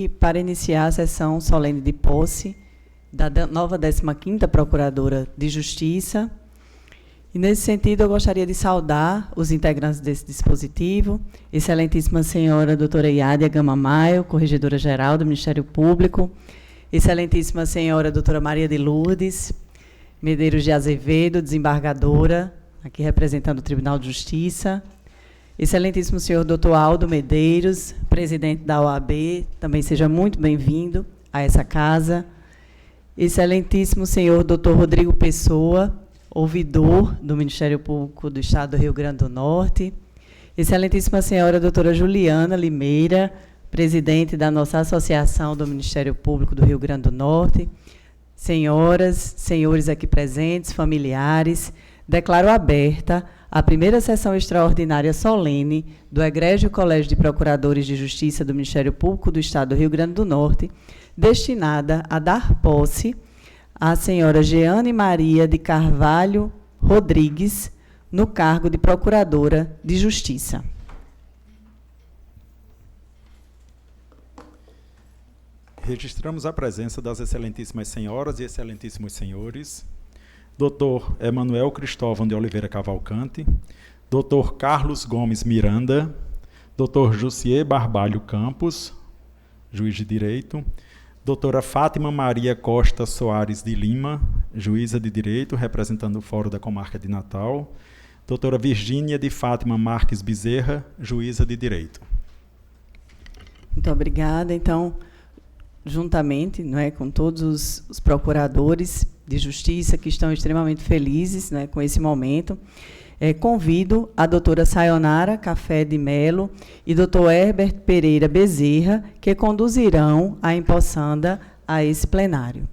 E para iniciar a sessão solene de posse da nova 15ª Procuradora de Justiça. E, nesse sentido, eu gostaria de saudar os integrantes desse dispositivo, excelentíssima senhora doutora Iádia Gama Maio, Corregedora-Geral do Ministério Público, excelentíssima senhora doutora Maria de Lourdes Medeiros de Azevedo, desembargadora, aqui representando o Tribunal de Justiça, excelentíssimo senhor doutor Aldo Medeiros, presidente da OAB, também seja muito bem-vindo a essa casa, excelentíssimo senhor doutor Rodrigo Pessoa, ouvidor do Ministério Público do Estado do Rio Grande do Norte, excelentíssima senhora doutora Juliana Limeira, presidente da nossa Associação do Ministério Público do Rio Grande do Norte, senhoras, senhores aqui presentes, familiares, declaro aberta a primeira sessão extraordinária solene do Egrégio Colégio de Procuradores de Justiça do Ministério Público do Estado do Rio Grande do Norte, destinada a dar posse à senhora Jeane Maria de Carvalho Rodrigues, no cargo de Procuradora de Justiça. Registramos a presença das excelentíssimas senhoras e excelentíssimos senhores, Dr. Emanuel Cristóvão de Oliveira Cavalcante, Dr. Carlos Gomes Miranda, Dr. Jussier Barbalho Campos, juiz de Direito, doutora Fátima Maria Costa Soares de Lima, juíza de Direito, representando o Fórum da Comarca de Natal, doutora Virgínia de Fátima Marques Bezerra, juíza de Direito. Muito obrigada. Então, juntamente, não é, com todos os procuradores de justiça que estão extremamente felizes, né, com esse momento, convido a doutora Sayonara Café de Melo e doutor Herbert Pereira Bezerra, que conduzirão a empossanda a esse plenário.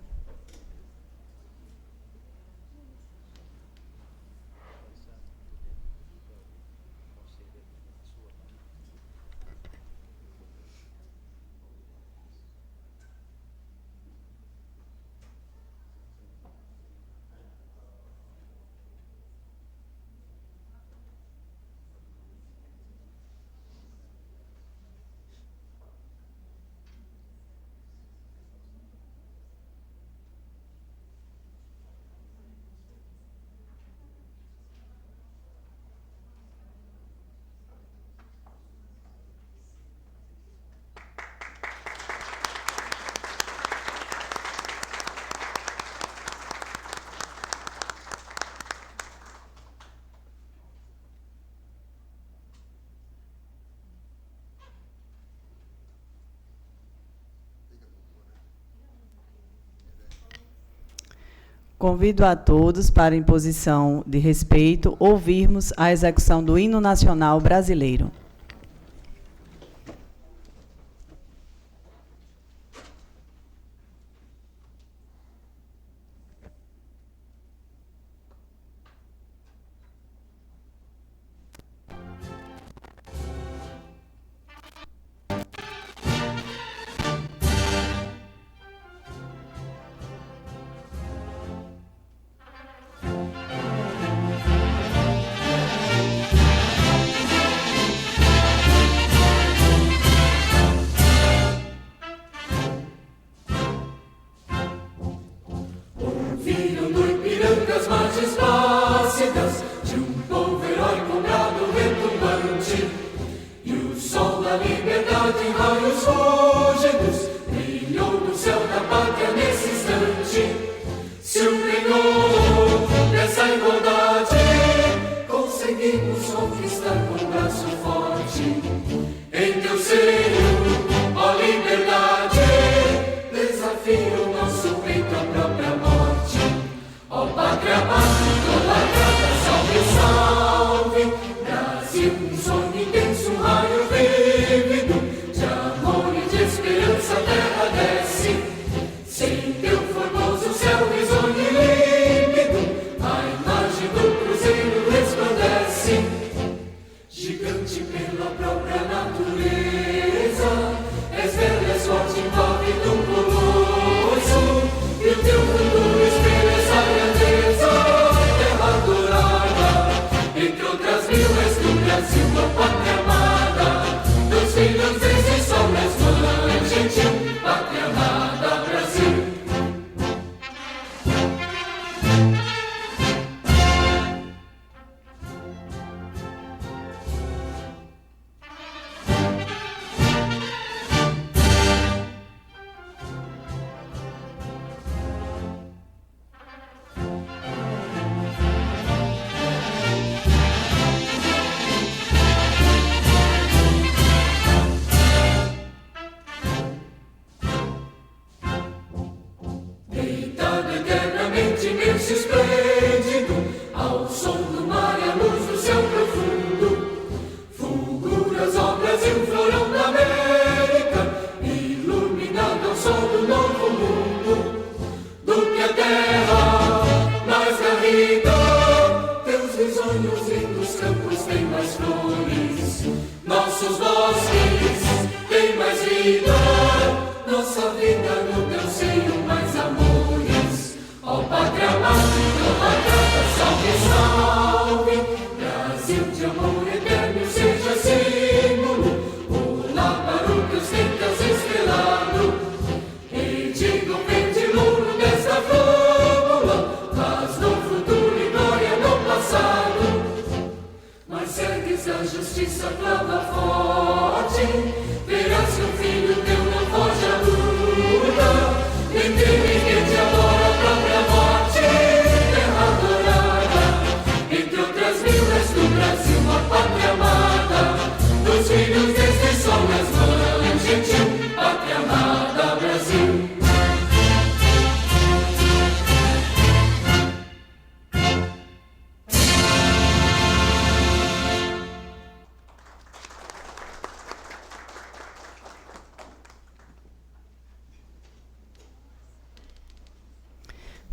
Convido a todos para, em posição de respeito, ouvirmos a execução do Hino Nacional Brasileiro.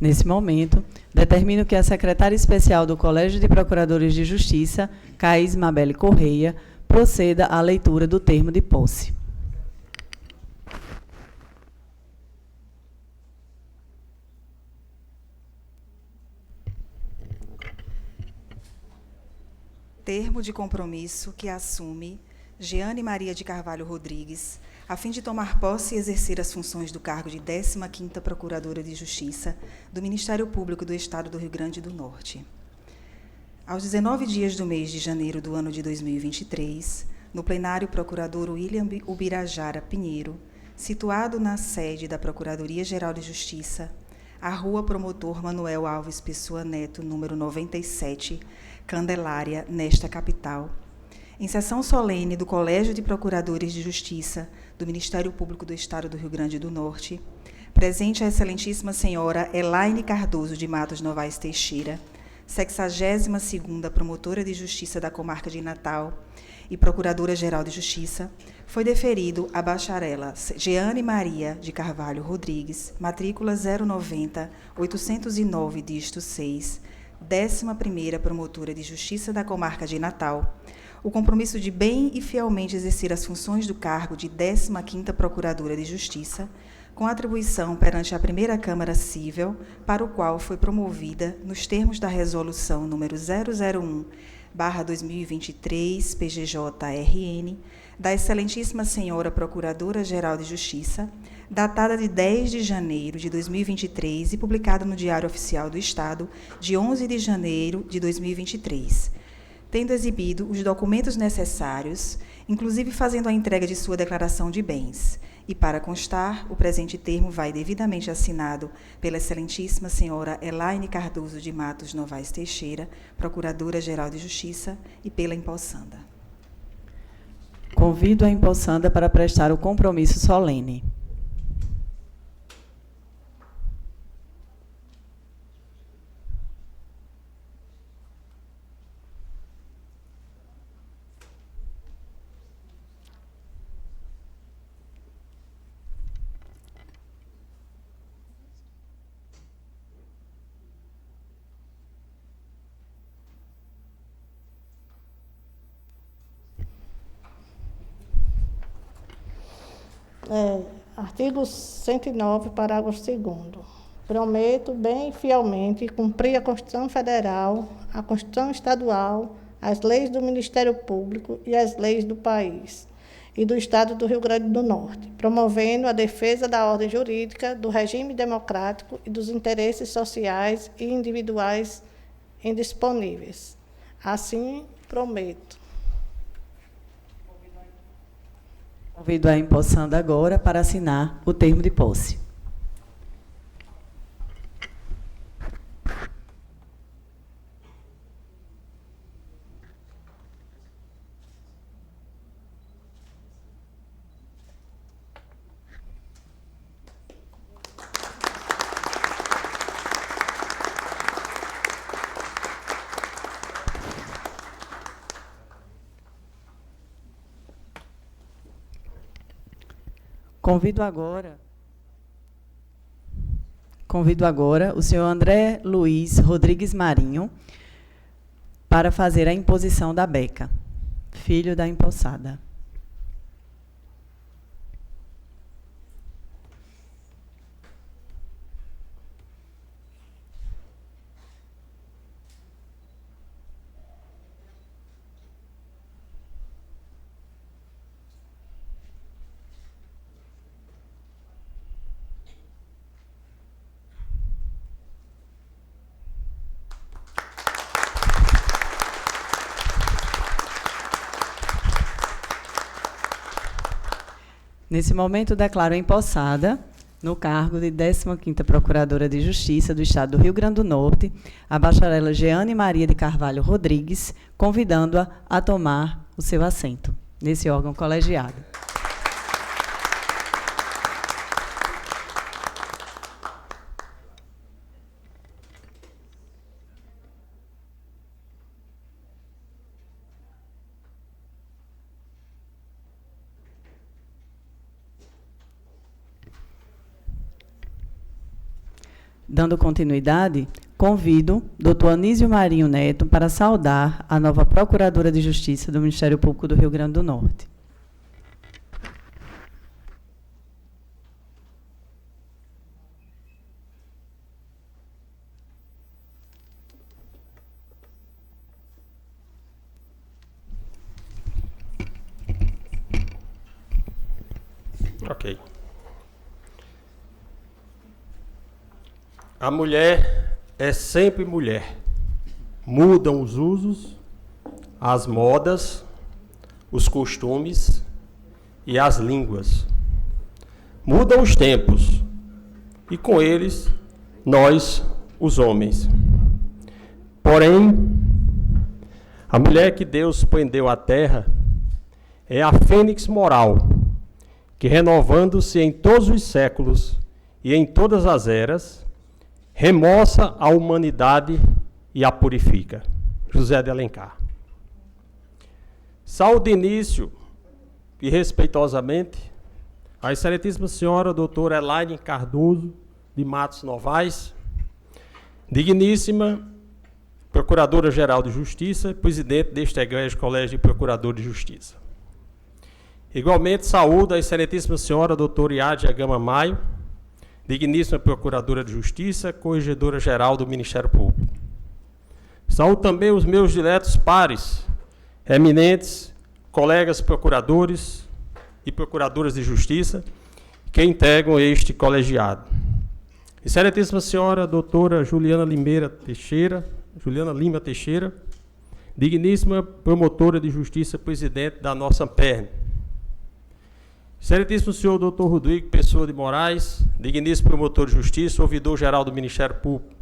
Nesse momento, determino que a secretária especial do Colégio de Procuradores de Justiça, Caís Mabele Correia, proceda à leitura do termo de posse. Termo de compromisso que assume Jeane Maria de Carvalho Rodrigues, a fim de tomar posse e exercer as funções do cargo de 15ª Procuradora de Justiça do Ministério Público do Estado do Rio Grande do Norte. Aos 19 dias do mês de janeiro do ano de 2023, no plenário Procurador William Ubirajara Pinheiro, situado na sede da Procuradoria-Geral de Justiça, a Rua Promotor Manuel Alves Pessoa Neto, número 97, Candelária, nesta capital, em sessão solene do Colégio de Procuradores de Justiça do Ministério Público do Estado do Rio Grande do Norte, presente a excelentíssima senhora Elaine Cardoso de Matos Novaes Teixeira, 62ª Promotora de Justiça da Comarca de Natal e Procuradora-Geral de Justiça, foi deferido a bacharela Jeane Maria de Carvalho Rodrigues, matrícula 090-809, dígito 6, 11ª Promotora de Justiça da Comarca de Natal, o compromisso de bem e fielmente exercer as funções do cargo de 15ª Procuradora de Justiça, com atribuição perante a Primeira Câmara Cível, para o qual foi promovida nos termos da Resolução número 001/2023, PGJ-RN, da Excelentíssima Senhora Procuradora-Geral de Justiça, datada de 10 de janeiro de 2023 e publicada no Diário Oficial do Estado, de 11 de janeiro de 2023, tendo exibido os documentos necessários, inclusive fazendo a entrega de sua declaração de bens. E, para constar, o presente termo vai devidamente assinado pela Excelentíssima Senhora Elaine Cardoso de Matos Novaes Teixeira, Procuradora-Geral de Justiça, e pela empossanda. Convido a empossanda para prestar o compromisso solene. Artigo 109, parágrafo 2º. Prometo bem e fielmente cumprir a Constituição Federal, a Constituição Estadual, as leis do Ministério Público e as leis do país e do Estado do Rio Grande do Norte, promovendo a defesa da ordem jurídica, do regime democrático e dos interesses sociais e individuais indisponíveis. Assim, prometo. Convido a empossanda agora para assinar o termo de posse. Convido agora o senhor André Luiz Rodrigues Marinho para fazer a imposição da beca, filho da empossada. Nesse momento, declaro empossada, no cargo de 15ª Procuradora de Justiça do Estado do Rio Grande do Norte, a bacharela Jeane Maria de Carvalho Rodrigues, convidando-a a tomar o seu assento nesse órgão colegiado. Dando continuidade, convido Dr. Anísio Marinho Neto para saudar a nova Procuradora de Justiça do Ministério Público do Rio Grande do Norte. Ok. A mulher é sempre mulher. Mudam os usos, as modas, os costumes e as línguas. Mudam os tempos e com eles nós, os homens. Porém, a mulher que Deus prendeu à terra é a fênix moral, que renovando-se em todos os séculos e em todas as eras, remoça a humanidade e a purifica. José de Alencar. Saúde início e respeitosamente a excelentíssima senhora doutora Elaine Cardoso de Matos Novaes, digníssima Procuradora-Geral de Justiça e presidente deste egrégio Colégio de Procuradores de Justiça. Igualmente, saúdo a excelentíssima senhora doutora Iádia Gama Maio, digníssima Procuradora de Justiça, Corregedora-Geral do Ministério Público. Saúdo também os meus diletos pares, eminentes, colegas procuradores e procuradoras de Justiça, que integram este colegiado. Excelentíssima senhora doutora Juliana Lima Teixeira, digníssima Promotora de Justiça, presidente da nossa AMPERN. Excelentíssimo senhor doutor Rodrigo Pessoa de Moraes, digníssimo Promotor de Justiça, Ouvidor-Geral do Ministério Público.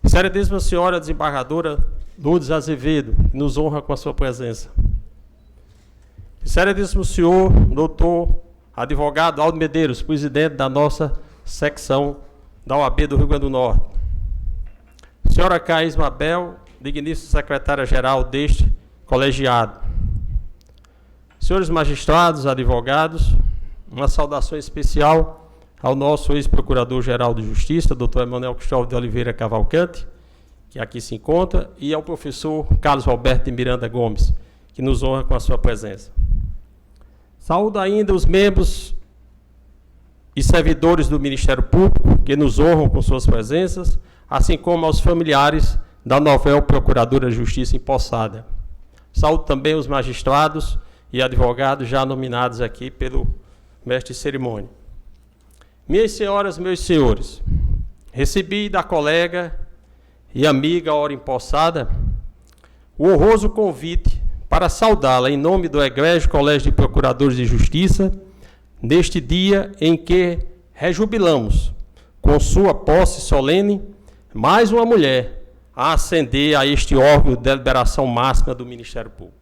Excelentíssima senhora desembargadora Lourdes Azevedo, que nos honra com a sua presença. Excelentíssimo senhor doutor advogado Aldo Medeiros, presidente da nossa secção da OAB do Rio Grande do Norte. Senhora Caís Mabel, digníssima secretária-geral deste colegiado. Senhores magistrados, advogados, uma saudação especial ao nosso ex-procurador-geral de Justiça, doutor Emanuel Cristóvão de Oliveira Cavalcante, que aqui se encontra, e ao professor Carlos Roberto de Miranda Gomes, que nos honra com a sua presença. Saúdo ainda os membros e servidores do Ministério Público, que nos honram com suas presenças, assim como aos familiares da novel Procuradora de Justiça empossada. Saúdo também os magistrados e advogados já nominados aqui pelo mestre de cerimônia. Minhas senhoras, meus senhores, recebi da colega e amiga ora empossada o honroso convite para saudá-la em nome do egrégio Colégio de Procuradores de Justiça, neste dia em que rejubilamos, com sua posse solene, mais uma mulher a ascender a este órgão de deliberação máxima do Ministério Público,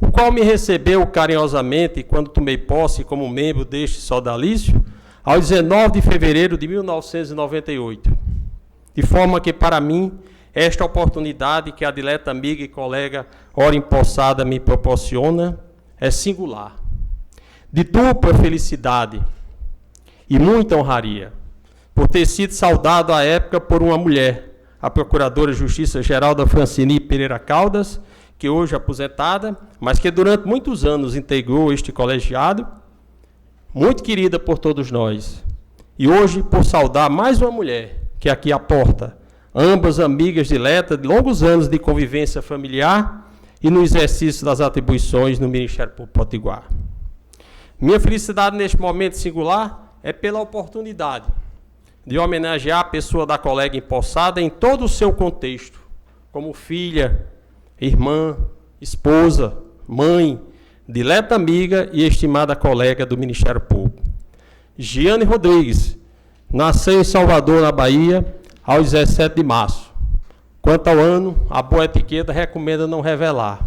o qual me recebeu carinhosamente quando tomei posse como membro deste sodalício, aos 19 de fevereiro de 1998. De forma que, para mim, esta oportunidade que a dileta amiga e colega ora empossada me proporciona é singular, de dupla felicidade e muita honraria, por ter sido saudado à época por uma mulher, a Procuradora de Justiça Geralda Francini Pereira Caldas, que hoje é aposentada, mas que durante muitos anos integrou este colegiado, muito querida por todos nós. E hoje, por saudar mais uma mulher que aqui aporta, ambas amigas diletas de longos anos de convivência familiar e no exercício das atribuições no Ministério Público Potiguar. Minha felicidade neste momento singular é pela oportunidade de homenagear a pessoa da colega empossada em todo o seu contexto, como filha, irmã, esposa, mãe, dileta amiga e estimada colega do Ministério Público. Giane Rodrigues nasceu em Salvador, na Bahia, aos 17 de março. Quanto ao ano, a boa etiqueta recomenda não revelar.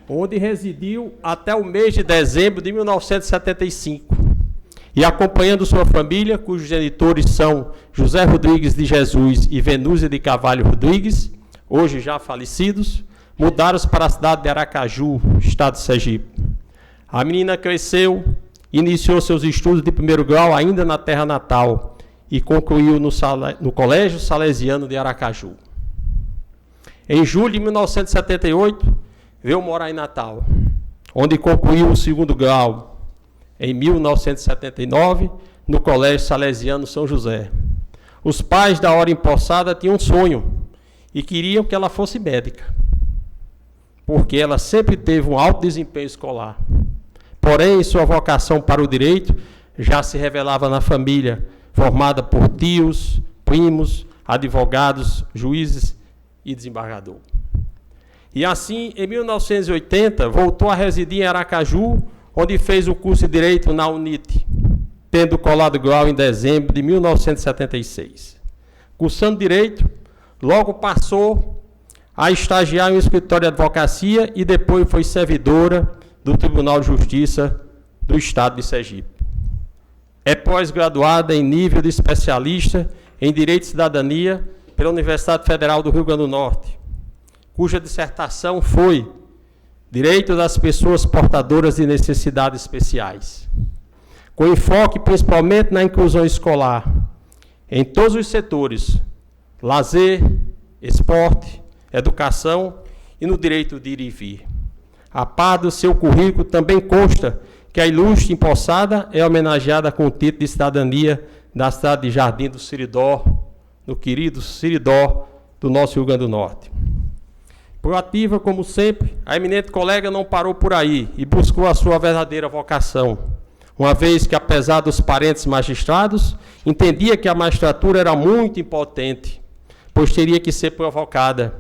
Onde residiu até o mês de dezembro de 1975. E acompanhando sua família, cujos genitores são José Rodrigues de Jesus e Venúzia de Carvalho Rodrigues, hoje já falecidos, mudaram-se para a cidade de Aracaju, estado de Sergipe. A menina cresceu, iniciou seus estudos de primeiro grau ainda na terra natal e concluiu no Colégio Salesiano de Aracaju. Em julho de 1978, veio morar em Natal, onde concluiu o segundo grau. Em 1979, no Colégio Salesiano São José. Os pais da hora empossada tinham um sonho e queriam que ela fosse médica, porque ela sempre teve um alto desempenho escolar. Porém, sua vocação para o direito já se revelava na família, formada por tios, primos, advogados, juízes e desembargador. E assim, em 1980, voltou a residir em Aracaju, onde fez o curso de Direito na UNIT, tendo colado grau em dezembro de 1976. Cursando Direito, logo passou a estagiar em um escritório de advocacia e depois foi servidora do Tribunal de Justiça do Estado de Sergipe. É pós-graduada em nível de especialista em Direito e Cidadania pela Universidade Federal do Rio Grande do Norte, cuja dissertação foi Direito das Pessoas Portadoras de Necessidades Especiais, com enfoque principalmente na inclusão escolar, em todos os setores, lazer, esporte, educação e no direito de ir e vir. A par do seu currículo também consta que a ilustre empossada é homenageada com o título de cidadania da cidade de Jardim do Siridó, no querido Siridó do nosso Rio Grande do Norte. Proativa, como sempre, a eminente colega não parou por aí e buscou a sua verdadeira vocação, uma vez que, apesar dos parentes magistrados, entendia que a magistratura era muito impotente, pois teria que ser provocada,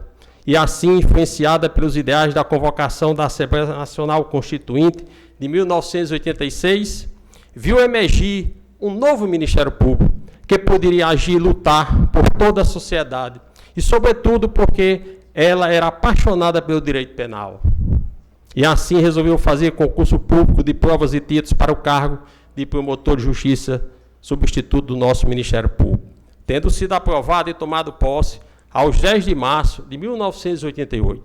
e assim, influenciada pelos ideais da convocação da Assembleia Nacional Constituinte de 1986, viu emergir um novo Ministério Público, que poderia agir e lutar por toda a sociedade, e sobretudo porque ela era apaixonada pelo direito penal. E assim resolveu fazer concurso público de provas e títulos para o cargo de promotor de justiça substituto do nosso Ministério Público, tendo sido aprovado e tomado posse aos 10 de março de 1988.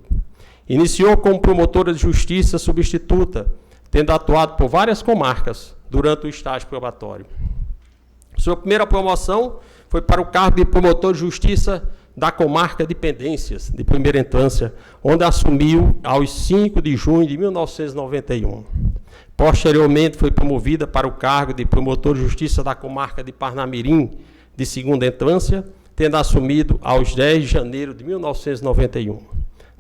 Iniciou como promotora de justiça substituta, tendo atuado por várias comarcas durante o estágio probatório. Sua primeira promoção foi para o cargo de promotor de justiça da comarca de Pendências, de primeira instância, onde assumiu aos 5 de junho de 1991. Posteriormente, foi promovida para o cargo de promotor de justiça da comarca de Parnamirim, de segunda instância, tendo assumido aos 10 de janeiro de 1991.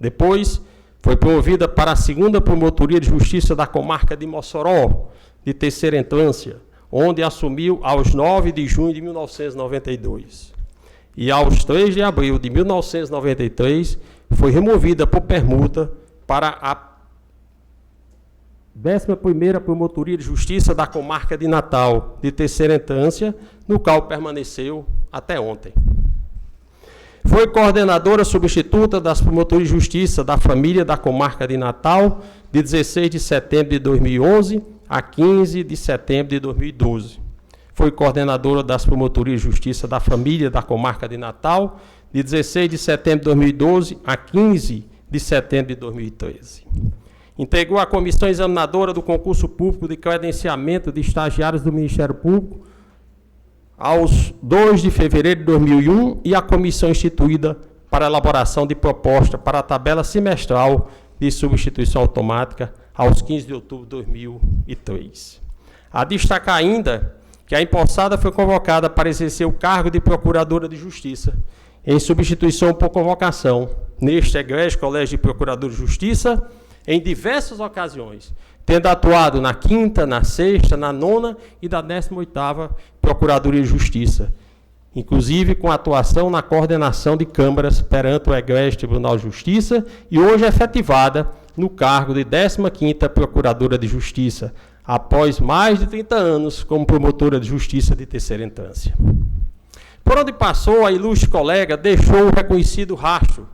Depois, foi promovida para a segunda promotoria de justiça da comarca de Mossoró, de terceira instância, onde assumiu aos 9 de junho de 1992. E aos 3 de abril de 1993, foi removida por permuta para a 11ª Promotoria de Justiça da comarca de Natal, de terceira instância, no qual permaneceu até ontem. Foi coordenadora substituta das Promotorias de Justiça da Família da comarca de Natal, de 16 de setembro de 2011 a 15 de setembro de 2012. Foi coordenadora das Promotorias de Justiça da Família da comarca de Natal, de 16 de setembro de 2012 a 15 de setembro de 2013. Integrou a Comissão Examinadora do Concurso Público de Credenciamento de Estagiários do Ministério Público aos 2 de fevereiro de 2001 e a comissão instituída para a elaboração de proposta para a tabela semestral de substituição automática aos 15 de outubro de 2003. A destacar ainda que a empossada foi convocada para exercer o cargo de Procuradora de Justiça, em substituição por convocação, neste egrégio Colégio de Procuradores de Justiça, em diversas ocasiões, tendo atuado na 5ª, na 6ª, na 9ª e da 18ª Procuradoria de Justiça, inclusive com atuação na coordenação de câmaras perante o egrégio Tribunal de Justiça e hoje efetivada no cargo de 15ª Procuradora de Justiça, após mais de 30 anos como promotora de justiça de terceira instância. Por onde passou, a ilustre colega deixou um reconhecido rastro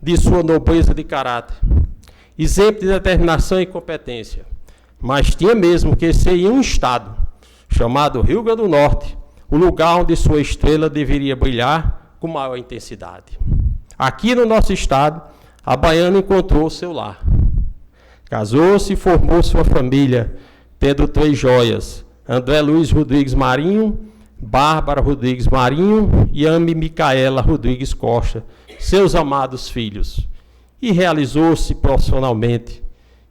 de sua nobreza de caráter, exemplo de determinação e competência, mas tinha mesmo que ser em um estado, chamado Rio Grande do Norte, o lugar onde sua estrela deveria brilhar com maior intensidade. Aqui no nosso estado, a baiana encontrou seu lar. Casou-se e formou sua família, tendo 3 joias, André Luiz Rodrigues Marinho, Bárbara Rodrigues Marinho e Ame Micaela Rodrigues Costa, seus amados filhos. E realizou-se profissionalmente.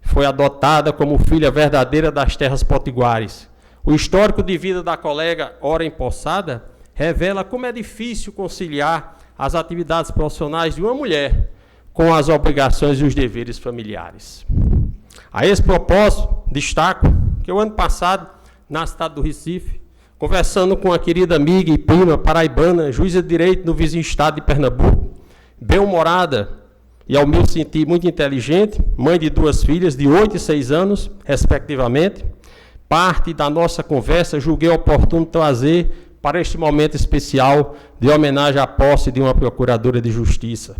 Foi adotada como filha verdadeira das terras potiguares. O histórico de vida da colega, ora empossada, revela como é difícil conciliar as atividades profissionais de uma mulher com as obrigações e os deveres familiares. A esse propósito, destaco que o ano passado, na cidade do Recife, conversando com a querida amiga e prima paraibana, juíza de direito no vizinho estado de Pernambuco, bem-humorada e, ao meu sentir, muito inteligente, mãe de 2 filhas de 8 e 6 anos, respectivamente, parte da nossa conversa julguei oportuno trazer para este momento especial de homenagem à posse de uma procuradora de justiça,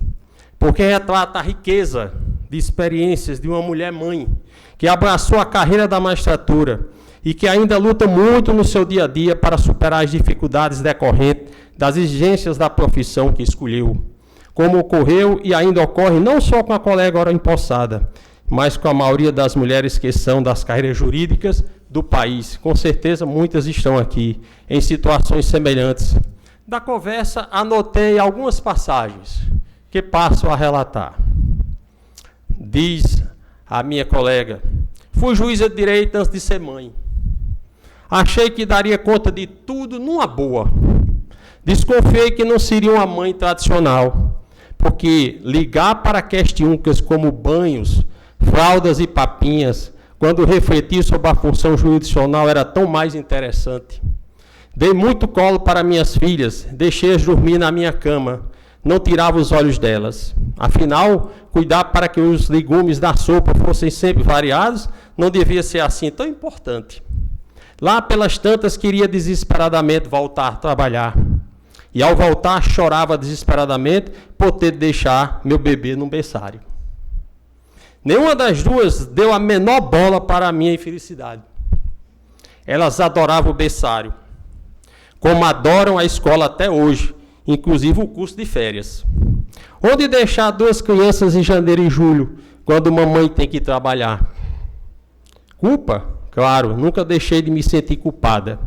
porque retrata a riqueza de experiências de uma mulher-mãe que abraçou a carreira da magistratura e que ainda luta muito no seu dia a dia para superar as dificuldades decorrentes das exigências da profissão que escolheu, como ocorreu e ainda ocorre não só com a colega ora empossada, mas com a maioria das mulheres que são das carreiras jurídicas do país. Com certeza muitas estão aqui em situações semelhantes. Da conversa anotei algumas passagens que passo a relatar. Diz a minha colega: fui juíza de direito antes de ser mãe. Achei que daria conta de tudo numa boa. Desconfiei que não seria uma mãe tradicional, porque ligar para questões como banhos, fraldas e papinhas, quando refleti sobre a função jurisdicional, era tão mais interessante. Dei muito colo para minhas filhas, deixei-as dormir na minha cama, não tirava os olhos delas. Afinal, cuidar para que os legumes da sopa fossem sempre variados não devia ser assim tão importante. Lá pelas tantas queria desesperadamente voltar a trabalhar. E ao voltar chorava desesperadamente por ter de deixar meu bebê num berçário. Nenhuma das duas deu a menor bola para a minha infelicidade. Elas adoravam o berçário, como adoram a escola até hoje, inclusive o curso de férias. Onde deixar 2 crianças em janeiro e julho, quando mamãe tem que trabalhar? Culpa? Claro, nunca deixei de me sentir culpada.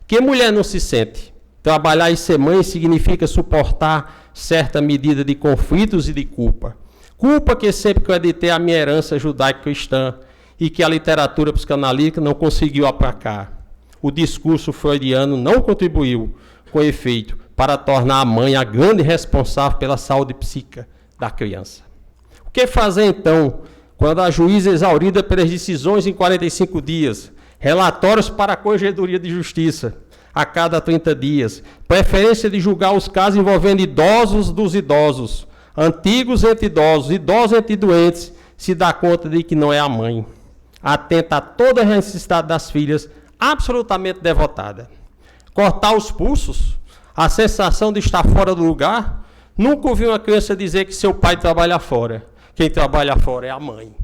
Que mulher não se sente? Trabalhar e ser mãe significa suportar certa medida de conflitos e de culpa. Culpa que sempre acreditei a minha herança judaico-cristã e que a literatura psicanalítica não conseguiu aplacar. O discurso freudiano não contribuiu, com efeito, para tornar a mãe a grande responsável pela saúde psíquica da criança. O que fazer, então, quando a juíza exaurida pelas decisões em 45 dias, relatórios para a Corregedoria de Justiça a cada 30 dias, preferência de julgar os casos envolvendo idosos dos idosos, antigos entre idosos, idosos entre doentes, se dá conta de que não é a mãe. Atenta a toda a necessidade das filhas, absolutamente devotada. Cortar os pulsos, a sensação de estar fora do lugar. Nunca ouvi uma criança dizer que seu pai trabalha fora. Quem trabalha fora é a mãe.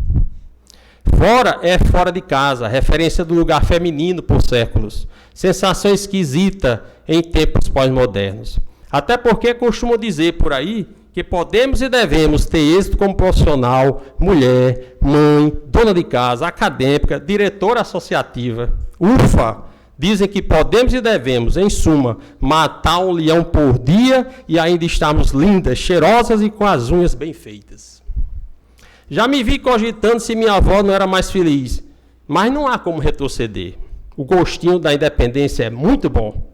Fora é fora de casa, referência do lugar feminino por séculos. Sensação esquisita em tempos pós-modernos. Até porque costumo dizer por aí que podemos e devemos ter êxito como profissional, mulher, mãe, dona de casa, acadêmica, diretora associativa. Ufa! Dizem que podemos e devemos, em suma, matar um leão por dia e ainda estarmos lindas, cheirosas e com as unhas bem feitas. Já me vi cogitando se minha avó não era mais feliz, mas não há como retroceder. O gostinho da independência é muito bom.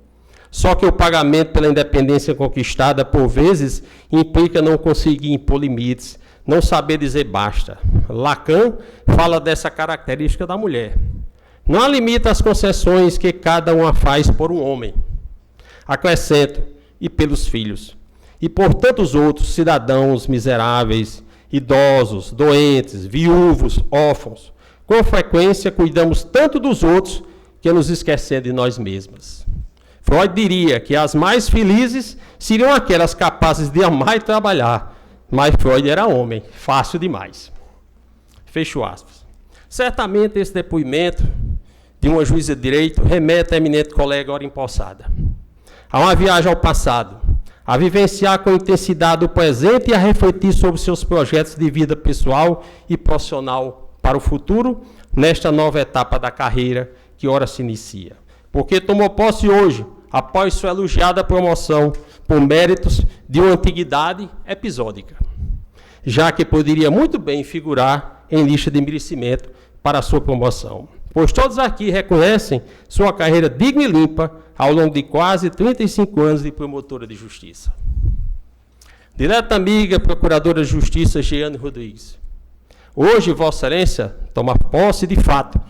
Só que o pagamento pela independência conquistada, por vezes, implica não conseguir impor limites, não saber dizer basta. Lacan fala dessa característica da mulher. Não há limite às concessões que cada uma faz por um homem. Acrescento, e pelos filhos. E por tantos outros cidadãos miseráveis, idosos, doentes, viúvos, órfãos. Com frequência, cuidamos tanto dos outros que nos esquecemos de nós mesmas. Freud diria que as mais felizes seriam aquelas capazes de amar e trabalhar. Mas Freud era homem, fácil demais. Fecho aspas. Certamente esse depoimento de uma juíza de direito remete à eminente colega ora empossada. A uma viagem ao passado, a vivenciar com intensidade o presente e a refletir sobre seus projetos de vida pessoal e profissional para o futuro, nesta nova etapa da carreira que ora se inicia. Porque tomou posse hoje, após sua elogiada promoção por méritos de uma antiguidade episódica, já que poderia muito bem figurar em lista de merecimento para a sua promoção, pois todos aqui reconhecem sua carreira digna e limpa ao longo de quase 35 anos de promotora de justiça. Direta amiga, Procuradora de Justiça Jeane Rodrigues, hoje Vossa Excelência toma posse de fato,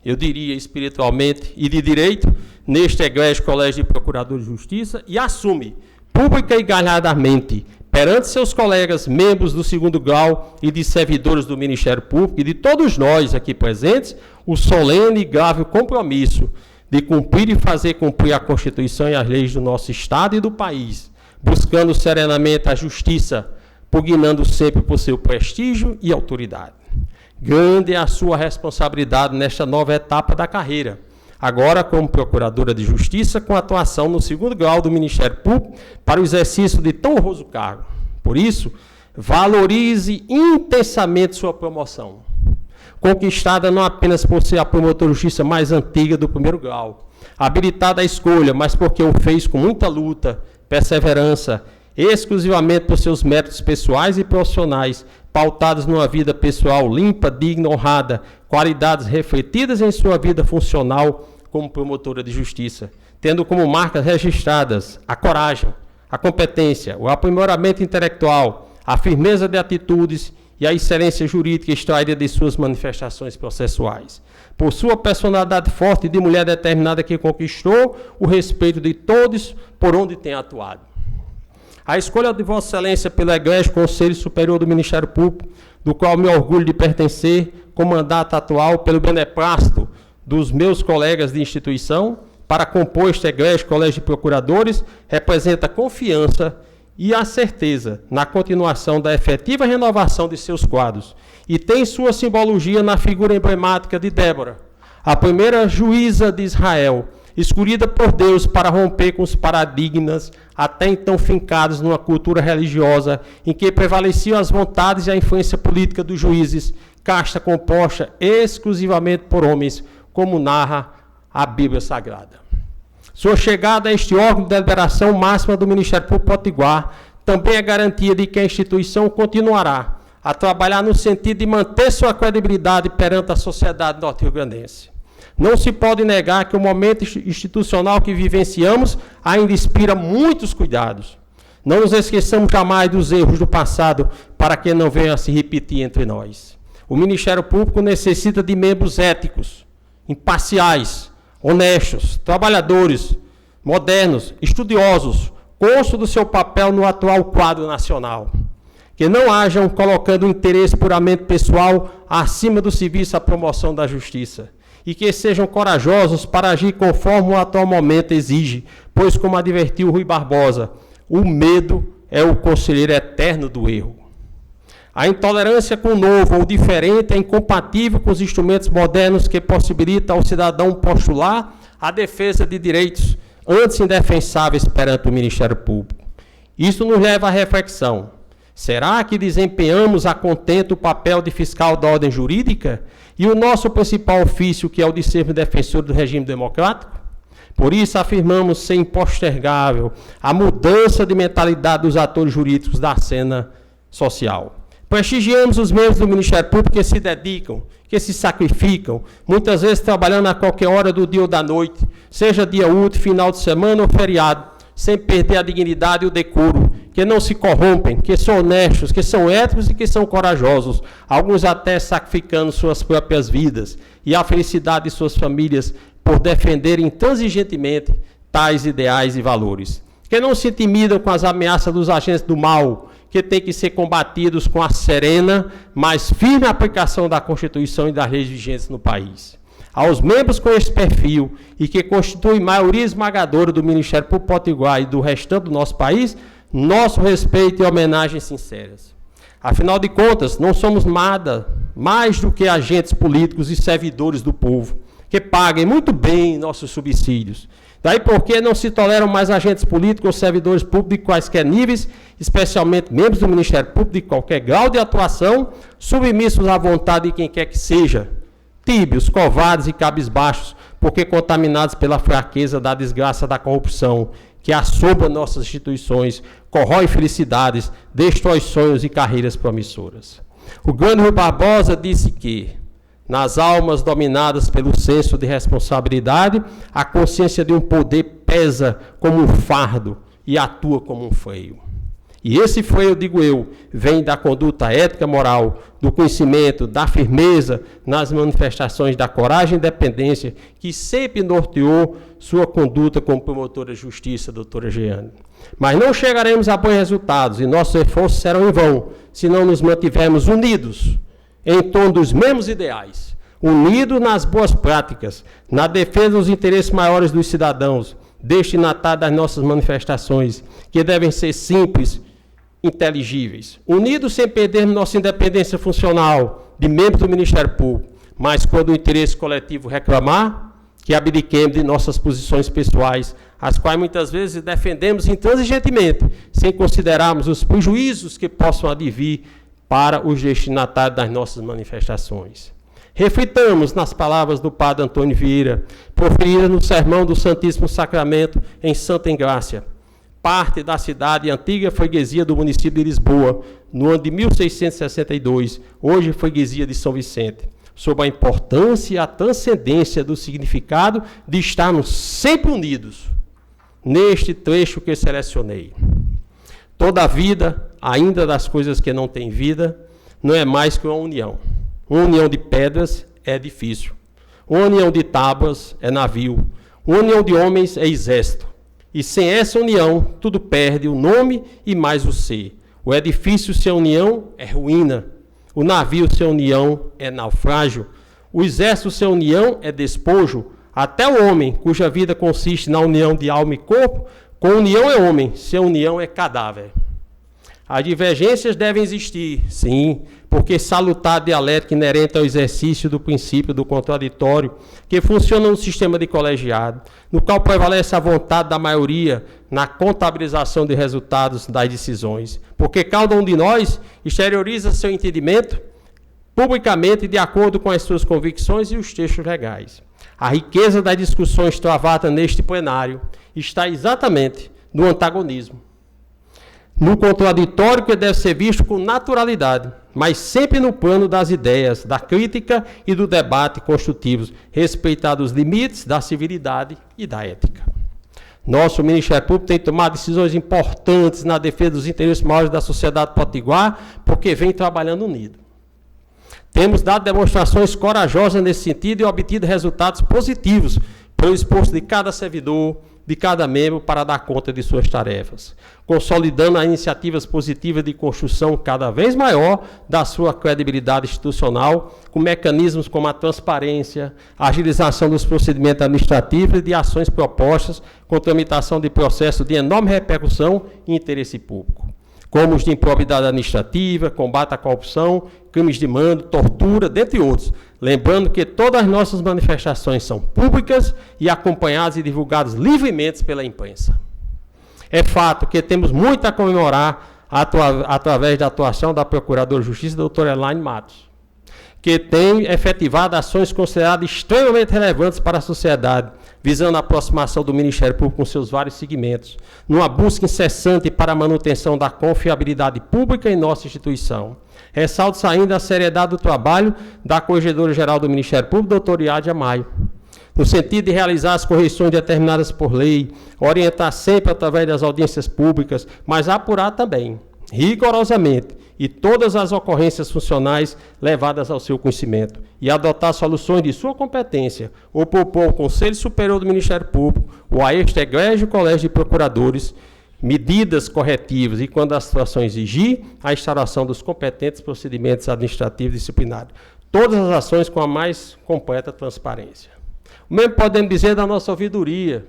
eu diria espiritualmente e de direito, neste egrégio Colégio de Procuradores de Justiça e assume, pública e galhardamente, perante seus colegas, membros do segundo grau e de servidores do Ministério Público e de todos nós aqui presentes, o solene e grave compromisso de cumprir e fazer cumprir a Constituição e as leis do nosso Estado e do país, buscando serenamente a justiça, pugnando sempre por seu prestígio e autoridade. Grande é a sua responsabilidade nesta nova etapa da carreira, agora como Procuradora de Justiça, com atuação no segundo grau do Ministério Público para o exercício de tão honroso cargo. Por isso, valorize intensamente sua promoção, conquistada não apenas por ser a promotora de justiça mais antiga do primeiro grau, habilitada à escolha, mas porque o fez com muita luta, perseverança, exclusivamente por seus méritos pessoais e profissionais, pautados numa vida pessoal limpa, digna, honrada, qualidades refletidas em sua vida funcional como promotora de justiça, tendo como marcas registradas a coragem, a competência, o aprimoramento intelectual, a firmeza de atitudes e a excelência jurídica extraída de suas manifestações processuais. Por sua personalidade forte de mulher determinada que conquistou o respeito de todos por onde tem atuado. A escolha de Vossa Excelência pelo egrégio Conselho Superior do Ministério Público, do qual me orgulho de pertencer, com mandato atual pelo beneplácito dos meus colegas de instituição, para compor este egrégio Colégio de Procuradores, representa confiança e a certeza na continuação da efetiva renovação de seus quadros, e tem sua simbologia na figura emblemática de Débora, a primeira juíza de Israel, escolhida por Deus para romper com os paradigmas até então fincados numa cultura religiosa em que prevaleciam as vontades e a influência política dos juízes, casta composta exclusivamente por homens, como narra a Bíblia Sagrada. Sua chegada a este órgão de deliberação máxima do Ministério Público Potiguar também é garantia de que a instituição continuará a trabalhar no sentido de manter sua credibilidade perante a sociedade norte-riograndense. Não se pode negar que o momento institucional que vivenciamos ainda inspira muitos cuidados. Não nos esqueçamos jamais dos erros do passado para que não venham a se repetir entre nós. O Ministério Público necessita de membros éticos, imparciais, honestos, trabalhadores, modernos, estudiosos, conscientes do seu papel no atual quadro nacional. Que não hajam colocando o interesse puramente pessoal acima do serviço à promoção da justiça. E que sejam corajosos para agir conforme o atual momento exige, pois, como advertiu Rui Barbosa, o medo é o conselheiro eterno do erro. A intolerância com o novo ou diferente é incompatível com os instrumentos modernos que possibilitam ao cidadão postular a defesa de direitos antes indefensáveis perante o Ministério Público. Isso nos leva à reflexão. Será que desempenhamos a contento o papel de fiscal da ordem jurídica e o nosso principal ofício, que é o de sermos defensores do regime democrático? Por isso, afirmamos ser impostergável a mudança de mentalidade dos atores jurídicos da cena social. Prestigiamos os membros do Ministério Público que se dedicam, que se sacrificam, muitas vezes trabalhando a qualquer hora do dia ou da noite, seja dia útil, final de semana ou feriado, sem perder a dignidade e o decoro, que não se corrompem, que são honestos, que são éticos e que são corajosos, alguns até sacrificando suas próprias vidas e a felicidade de suas famílias por defenderem intransigentemente tais ideais e valores. Que não se intimidam com as ameaças dos agentes do mal, que têm que ser combatidos com a serena, mas firme aplicação da Constituição e das leis vigentes no país. Aos membros com esse perfil e que constituem maioria esmagadora do Ministério Público Potiguar e do restante do nosso país, nosso respeito e homenagens sinceras. Afinal de contas, não somos nada mais do que agentes políticos e servidores do povo, que paguem muito bem nossos subsídios. Daí porque não se toleram mais agentes políticos ou servidores públicos de quaisquer níveis, especialmente membros do Ministério Público de qualquer grau de atuação, submissos à vontade de quem quer que seja, tíbios, covardes e cabisbaixos, porque contaminados pela fraqueza da desgraça da corrupção, que assombra nossas instituições, corrói felicidades, destrói sonhos e carreiras promissoras. O grande Rui Barbosa disse que, nas almas dominadas pelo senso de responsabilidade, a consciência de um poder pesa como um fardo e atua como um freio. E esse freio, digo eu, vem da conduta ética moral, do conhecimento, da firmeza nas manifestações da coragem e independência que sempre norteou sua conduta como promotora de justiça, doutora Jeane. Mas não chegaremos a bons resultados e nossos esforços serão em vão se não nos mantivermos unidos em torno dos mesmos ideais, unidos nas boas práticas, na defesa dos interesses maiores dos cidadãos, destinatários das nossas manifestações, que devem ser simples, inteligíveis, unidos sem perder nossa independência funcional de membros do Ministério Público, mas quando o interesse coletivo reclamar, que abdiquemos de nossas posições pessoais, as quais muitas vezes defendemos intransigentemente, sem considerarmos os prejuízos que possam advir para os destinatários das nossas manifestações. Reflitamos nas palavras do padre Antônio Vieira, proferidas no Sermão do Santíssimo Sacramento em Santa Engrácia, parte da cidade antiga freguesia do município de Lisboa, no ano de 1662, hoje freguesia de São Vicente, sobre a importância e a transcendência do significado de estarmos sempre unidos, neste trecho que selecionei. Toda a vida, ainda das coisas que não têm vida, não é mais que uma união. Uma união de pedras é edifício. Uma união de tábuas é navio. Uma união de homens é exército. E sem essa união, tudo perde o nome e mais o ser. O edifício sem união é ruína. O navio sem união é naufrágio. O exército sem união é despojo. Até o homem, cuja vida consiste na união de alma e corpo, com união é homem, sem união é cadáver. As divergências devem existir, sim, porque salutar dialética inerente ao exercício do princípio do contraditório, que funciona no sistema de colegiado, no qual prevalece a vontade da maioria na contabilização de resultados das decisões, porque cada um de nós exterioriza seu entendimento publicamente de acordo com as suas convicções e os textos legais. A riqueza das discussões travadas neste plenário está exatamente no antagonismo, no contraditório que deve ser visto com naturalidade, mas sempre no plano das ideias, da crítica e do debate construtivos, respeitados os limites da civilidade e da ética. Nosso Ministério Público tem tomado decisões importantes na defesa dos interesses maiores da sociedade potiguar, porque vem trabalhando unido. Temos dado demonstrações corajosas nesse sentido e obtido resultados positivos pelo esforço de cada servidor, de cada membro para dar conta de suas tarefas, consolidando as iniciativas positivas de construção cada vez maior da sua credibilidade institucional, com mecanismos como a transparência, a agilização dos procedimentos administrativos e de ações propostas com tramitação de processos de enorme repercussão e interesse público, como os de improbidade administrativa, combate à corrupção, crimes de mando, tortura, dentre outros. Lembrando que todas as nossas manifestações são públicas e acompanhadas e divulgadas livremente pela imprensa. É fato que temos muito a comemorar através da atuação da Procuradora de Justiça, doutora Elaine Matos, que tem efetivado ações consideradas extremamente relevantes para a sociedade, visando a aproximação do Ministério Público com seus vários segmentos, numa busca incessante para a manutenção da confiabilidade pública em nossa instituição. Ressalto ainda a seriedade do trabalho da Corregedora-Geral do Ministério Público, doutora Iádia Maio, no sentido de realizar as correções determinadas por lei, orientar sempre através das audiências públicas, mas apurar também, rigorosamente, e todas as ocorrências funcionais levadas ao seu conhecimento, e adotar soluções de sua competência, ou propor ao Conselho Superior do Ministério Público, ou a este egrégio Colégio de Procuradores, medidas corretivas e, quando a situação exigir, a instauração dos competentes procedimentos administrativos disciplinares. Todas as ações com a mais completa transparência. O mesmo podemos dizer da nossa ouvidoria,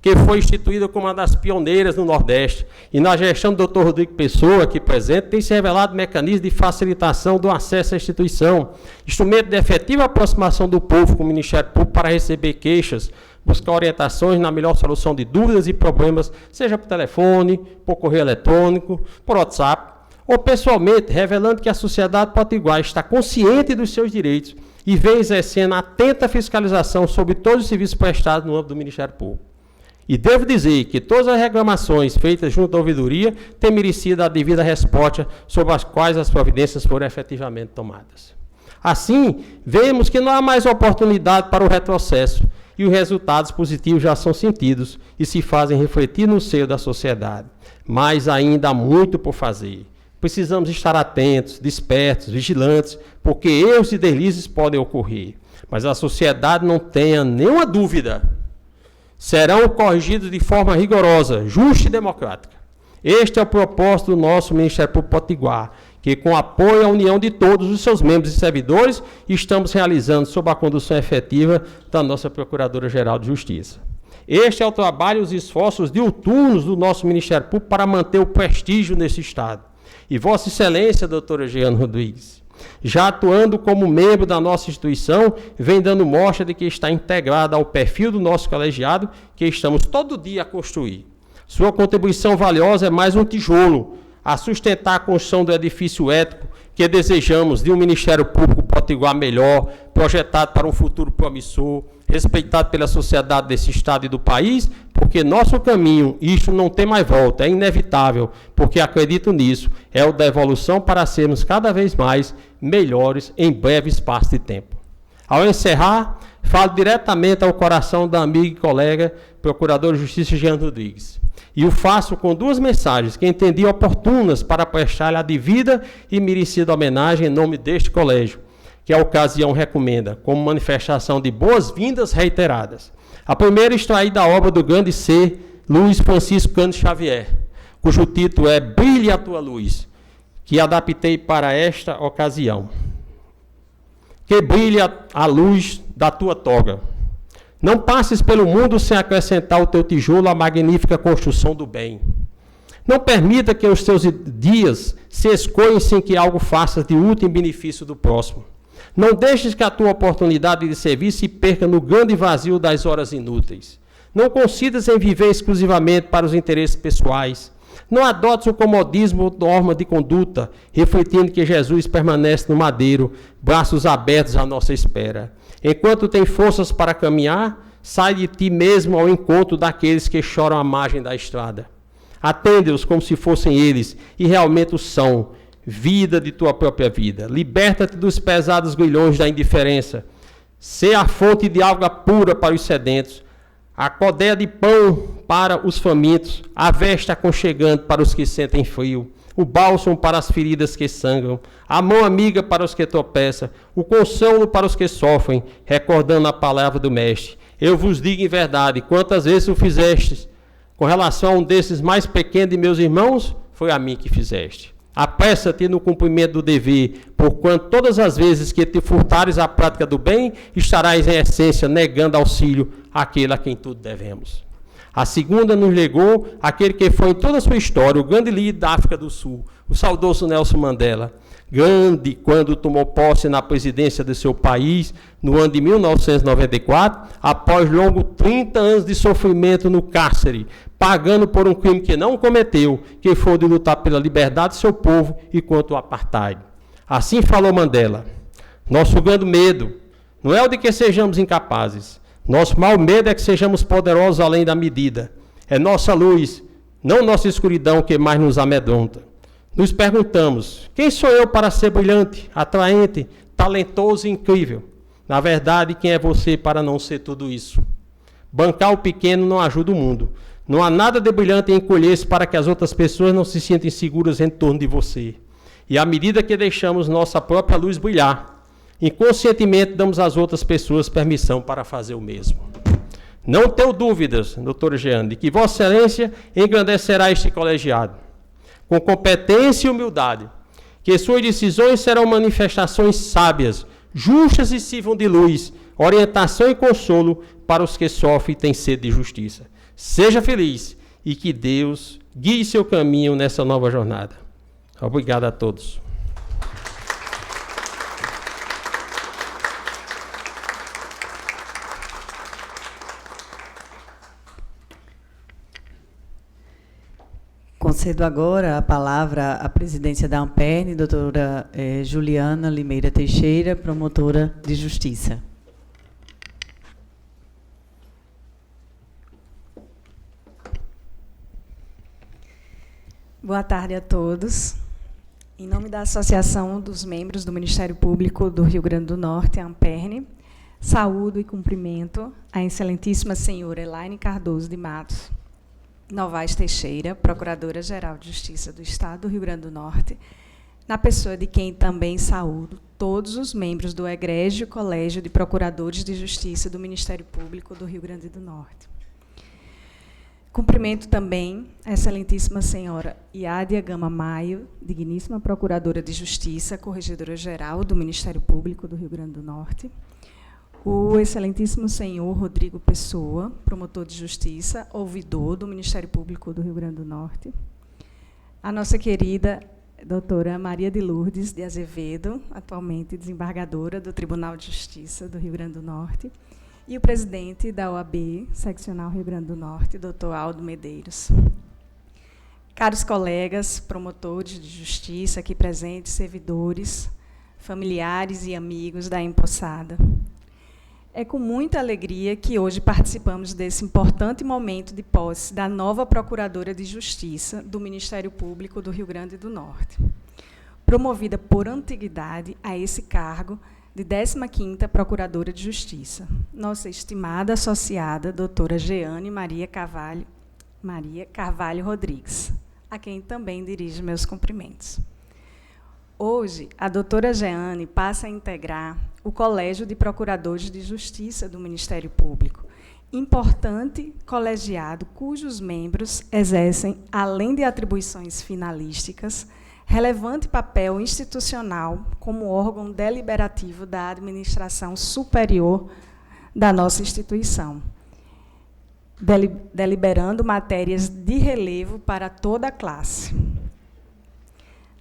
que foi instituída como uma das pioneiras no Nordeste, e na gestão do Dr. Rodrigo Pessoa, aqui presente, tem se revelado mecanismo de facilitação do acesso à instituição, instrumento de efetiva aproximação do povo com o Ministério Público para receber queixas, buscar orientações na melhor solução de dúvidas e problemas, seja por telefone, por correio eletrônico, por WhatsApp, ou pessoalmente, revelando que a sociedade potiguar está consciente dos seus direitos e vem exercendo atenta fiscalização sobre todos os serviços prestados no âmbito do Ministério Público. E devo dizer que todas as reclamações feitas junto à ouvidoria têm merecido a devida resposta sobre as quais as providências foram efetivamente tomadas. Assim, vemos que não há mais oportunidade para o retrocesso e os resultados positivos já são sentidos e se fazem refletir no seio da sociedade. Mas ainda há muito por fazer. Precisamos estar atentos, despertos, vigilantes, porque erros e deslizes podem ocorrer. Mas a sociedade não tenha nenhuma dúvida, serão corrigidos de forma rigorosa, justa e democrática. Este é o propósito do nosso Ministério Público Potiguar, que com apoio à união de todos os seus membros e servidores, estamos realizando sob a condução efetiva da nossa Procuradora-Geral de Justiça. Este é o trabalho e os esforços diuturnos do nosso Ministério Público para manter o prestígio nesse Estado. E Vossa Excelência, doutora Jeane Rodrigues, já atuando como membro da nossa instituição, vem dando mostra de que está integrada ao perfil do nosso colegiado, que estamos todo dia a construir. Sua contribuição valiosa é mais um tijolo a sustentar a construção do edifício ético que desejamos de um Ministério Público Potiguar melhor, projetado para um futuro promissor, respeitado pela sociedade desse Estado e do país, porque nosso caminho, isto não tem mais volta, é inevitável, porque acredito nisso, é o da evolução para sermos cada vez mais melhores em breve espaço de tempo. Ao encerrar, falo diretamente ao coração da amiga e colega Procuradora de Justiça Jeane Rodrigues. E o faço com duas mensagens que entendi oportunas para prestar-lhe a devida e merecida homenagem em nome deste colégio, que a ocasião recomenda, como manifestação de boas-vindas reiteradas. A primeira extraída da obra do grande ser Luiz Francisco Cândido Xavier, cujo título é Brilhe a Tua Luz, que adaptei para esta ocasião. Que brilhe a luz da tua toga. Não passes pelo mundo sem acrescentar o teu tijolo à magnífica construção do bem. Não permita que os teus dias se escoem sem que algo faças de útil em benefício do próximo. Não deixes que a tua oportunidade de servir se perca no grande vazio das horas inúteis. Não considas em viver exclusivamente para os interesses pessoais. Não adotes o comodismo ou norma de conduta, refletindo que Jesus permanece no madeiro, braços abertos à nossa espera. Enquanto tem forças para caminhar, sai de ti mesmo ao encontro daqueles que choram à margem da estrada. Atende-os como se fossem eles, e realmente o são, vida de tua própria vida. Liberta-te dos pesados grilhões da indiferença. Sê a fonte de água pura para os sedentos, a codeia de pão para os famintos, a veste aconchegante para os que sentem frio, o bálsamo para as feridas que sangram, a mão amiga para os que tropeçam, o consolo para os que sofrem, recordando a palavra do Mestre. Eu vos digo em verdade, quantas vezes o fizestes, com relação a um desses mais pequenos de meus irmãos, foi a mim que fizeste. Apressa-te no cumprimento do dever, porquanto todas as vezes que te furtares a prática do bem, estarás em essência negando auxílio àquele a quem tudo devemos. A segunda nos legou aquele que foi em toda a sua história, o grande líder da África do Sul, o saudoso Nelson Mandela. Grande quando tomou posse na presidência de seu país, no ano de 1994, após longo 30 anos de sofrimento no cárcere, pagando por um crime que não cometeu, que foi de lutar pela liberdade de seu povo e contra o apartheid. Assim falou Mandela. Nosso grande medo não é o de que sejamos incapazes. Nosso maior medo é que sejamos poderosos além da medida. É nossa luz, não nossa escuridão, que mais nos amedronta. Nos perguntamos, quem sou eu para ser brilhante, atraente, talentoso e incrível? Na verdade, quem é você para não ser tudo isso? Bancar o pequeno não ajuda o mundo. Não há nada de brilhante em encolher-se para que as outras pessoas não se sintam seguras em torno de você. E à medida que deixamos nossa própria luz brilhar, inconscientemente damos às outras pessoas permissão para fazer o mesmo. Não tenho dúvidas, doutora Jeane, de que Vossa Excelência engrandecerá este colegiado, com competência e humildade, que suas decisões serão manifestações sábias, justas e sirvam de luz, orientação e consolo para os que sofrem e têm sede de justiça. Seja feliz e que Deus guie seu caminho nessa nova jornada. Obrigado a todos. Com Concedo agora a palavra à presidência da AMPERN, doutora Juliana Limeira Teixeira, promotora de Justiça. Boa tarde a todos. Em nome da Associação dos Membros do Ministério Público do Rio Grande do Norte, a AMPERN, saúdo e cumprimento a excelentíssima senhora Elaine Cardoso de Matos Novaes Teixeira, Procuradora-Geral de Justiça do Estado do Rio Grande do Norte, na pessoa de quem também saúdo todos os membros do Egrégio Colégio de Procuradores de Justiça do Ministério Público do Rio Grande do Norte. Cumprimento também a excelentíssima senhora Iádia Gama Maio, digníssima Procuradora de Justiça, Corregedora-Geral do Ministério Público do Rio Grande do Norte, o excelentíssimo senhor Rodrigo Pessoa, promotor de Justiça, ouvidor do Ministério Público do Rio Grande do Norte, a nossa querida doutora Maria de Lourdes de Azevedo, atualmente desembargadora do Tribunal de Justiça do Rio Grande do Norte, e o presidente da OAB, Seccional Rio Grande do Norte, doutor Aldo Medeiros. Caros colegas, promotores de justiça aqui presentes, servidores, familiares e amigos da empossada, é com muita alegria que hoje participamos desse importante momento de posse da nova Procuradora de Justiça do Ministério Público do Rio Grande do Norte, promovida por antiguidade a esse cargo de 15ª Procuradora de Justiça, nossa estimada associada, doutora Jeane Maria Carvalho Rodrigues, a quem também dirijo meus cumprimentos. Hoje, a doutora Jeane passa a integrar o Colégio de Procuradores de Justiça do Ministério Público, importante colegiado cujos membros exercem, além de atribuições finalísticas, relevante papel institucional como órgão deliberativo da administração superior da nossa instituição, deliberando matérias de relevo para toda a classe.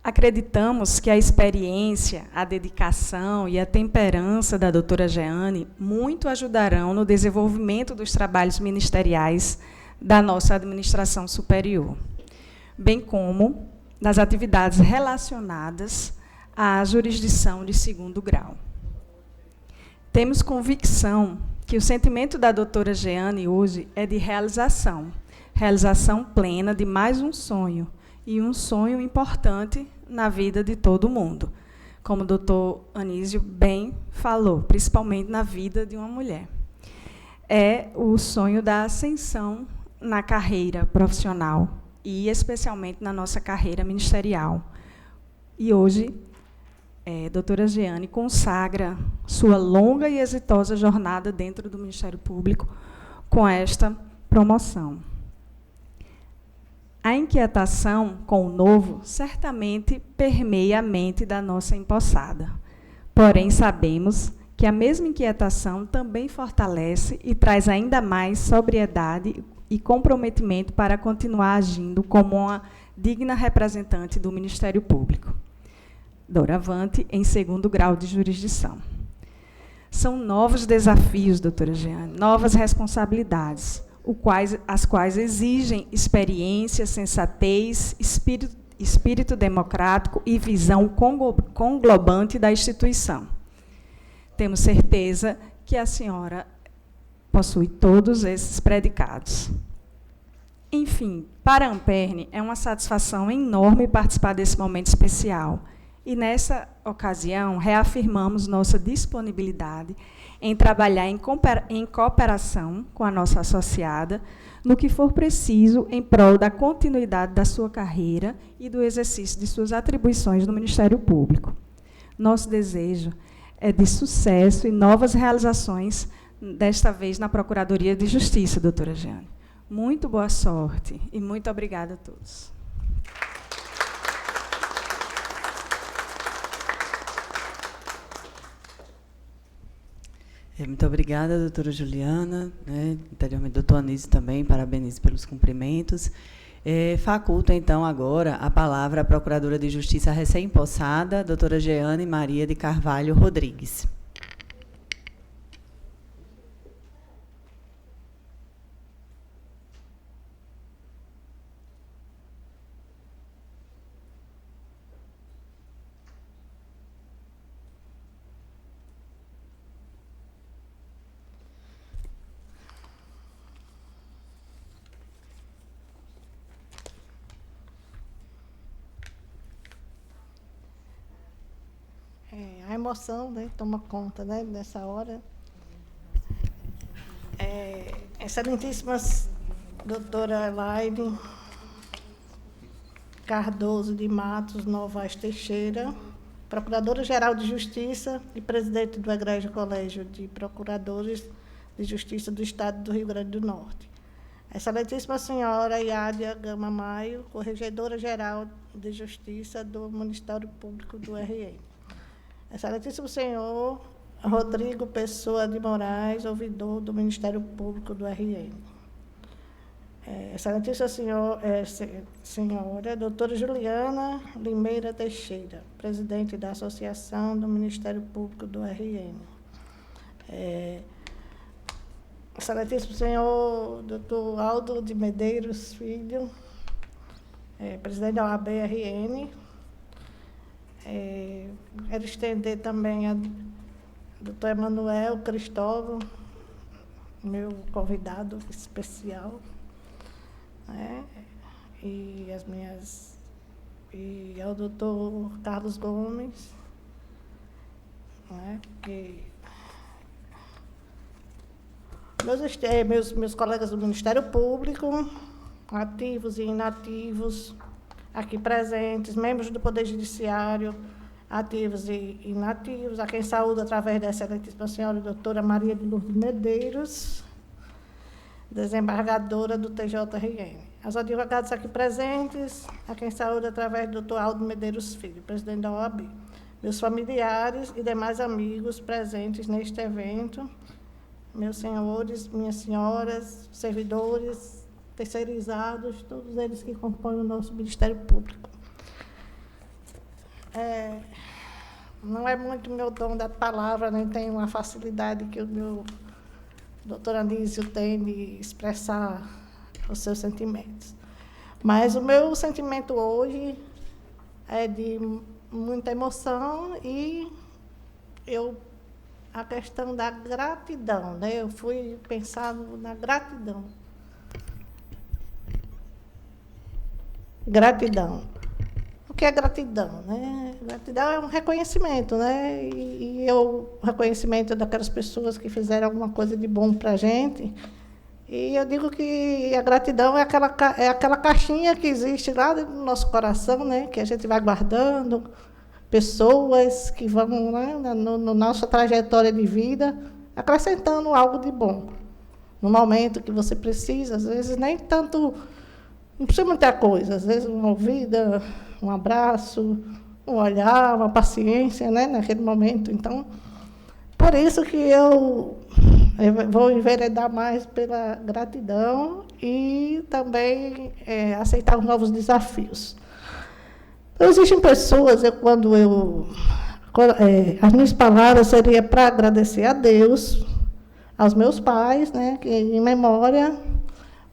Acreditamos que a experiência, a dedicação e a temperança da doutora Jeane muito ajudarão no desenvolvimento dos trabalhos ministeriais da nossa administração superior, bem como das atividades relacionadas à jurisdição de 2º grau. Temos convicção que o sentimento da doutora Jeane hoje é de realização plena de mais um sonho, e um sonho importante na vida de todo mundo, como o doutor Anísio bem falou, principalmente na vida de uma mulher. É o sonho da ascensão na carreira profissional e especialmente na nossa carreira ministerial. E hoje, doutora Jeane consagra sua longa e exitosa jornada dentro do Ministério Público com esta promoção. A inquietação com o novo certamente permeia a mente da nossa empossada. Porém, sabemos que a mesma inquietação também fortalece e traz ainda mais sobriedade e comprometimento para continuar agindo como uma digna representante do Ministério Público, doravante em 2º grau de jurisdição. São novos desafios, doutora Jeane, novas responsabilidades, as quais exigem experiência, sensatez, espírito democrático e visão conglobante da instituição. Temos certeza que a senhora possui todos esses predicados. Enfim, para a AMPERN, é uma satisfação enorme participar desse momento especial. E, nessa ocasião, reafirmamos nossa disponibilidade em trabalhar em cooperação com a nossa associada, no que for preciso em prol da continuidade da sua carreira e do exercício de suas atribuições no Ministério Público. Nosso desejo é de sucesso e novas realizações, desta vez na Procuradoria de Justiça, doutora Jeane. Muito boa sorte e muito obrigada a todos. Muito obrigada, doutora Juliana. Anteriormente, doutor Anísio também, parabenizo pelos cumprimentos. Faculto, então, agora a palavra à Procuradora de Justiça recém-impossada, doutora Jeane Maria de Carvalho Rodrigues. emoção, né, toma conta, né, nessa hora. Excelentíssimas doutora Elaine Cardoso de Matos Novaes Teixeira, Procuradora-Geral de Justiça e presidente do Egrégio Colégio de Procuradores de Justiça do Estado do Rio Grande do Norte. Excelentíssima senhora Iádia Gama Maio, Corregedora-Geral de Justiça do Ministério Público do RN. Excelentíssimo senhor Rodrigo Pessoa de Moraes, ouvidor do Ministério Público do RN. Excelentíssima senhora doutora Juliana Limeira Teixeira, presidente da Associação do Ministério Público do RN. Excelentíssimo senhor doutor Aldo de Medeiros Filho, presidente da OAB RN. Quero estender também a doutor Emanuel Cristóvão, meu convidado especial, e ao doutor Carlos Gomes, que meus colegas do Ministério Público, ativos e inativos, aqui presentes, membros do Poder Judiciário, ativos e inativos, a quem saúdo através da excelentíssima senhora doutora Maria de Lourdes Medeiros, desembargadora do TJRN. Aos advogados aqui presentes, a quem saúdo através do doutor Aldo Medeiros Filho, presidente da OAB. Meus familiares e demais amigos presentes neste evento, meus senhores, minhas senhoras, servidores, terceirizados, todos eles que compõem o nosso Ministério Público. Não é muito meu dom da palavra, nem tenho uma facilidade que o meu doutor Anísio tem de expressar os seus sentimentos. Mas o meu sentimento hoje é de muita emoção e a questão da gratidão, né? Eu fui pensando na gratidão. Gratidão. O que é gratidão, né? Gratidão é um reconhecimento, né? E o reconhecimento daquelas pessoas que fizeram alguma coisa de bom para a gente. E eu digo que a gratidão é aquela caixinha que existe lá no nosso coração, né? Que a gente vai guardando, pessoas que vão, né, na nossa trajetória de vida, acrescentando algo de bom. No momento que você precisa, às vezes nem tanto, não precisa muita coisa, às vezes uma ouvida, um abraço, um olhar, uma paciência, né, naquele momento. Então, por isso que eu vou enveredar mais pela gratidão e também aceitar os novos desafios. Então, existem pessoas, as minhas palavras seriam para agradecer a Deus, aos meus pais, né, que em memória,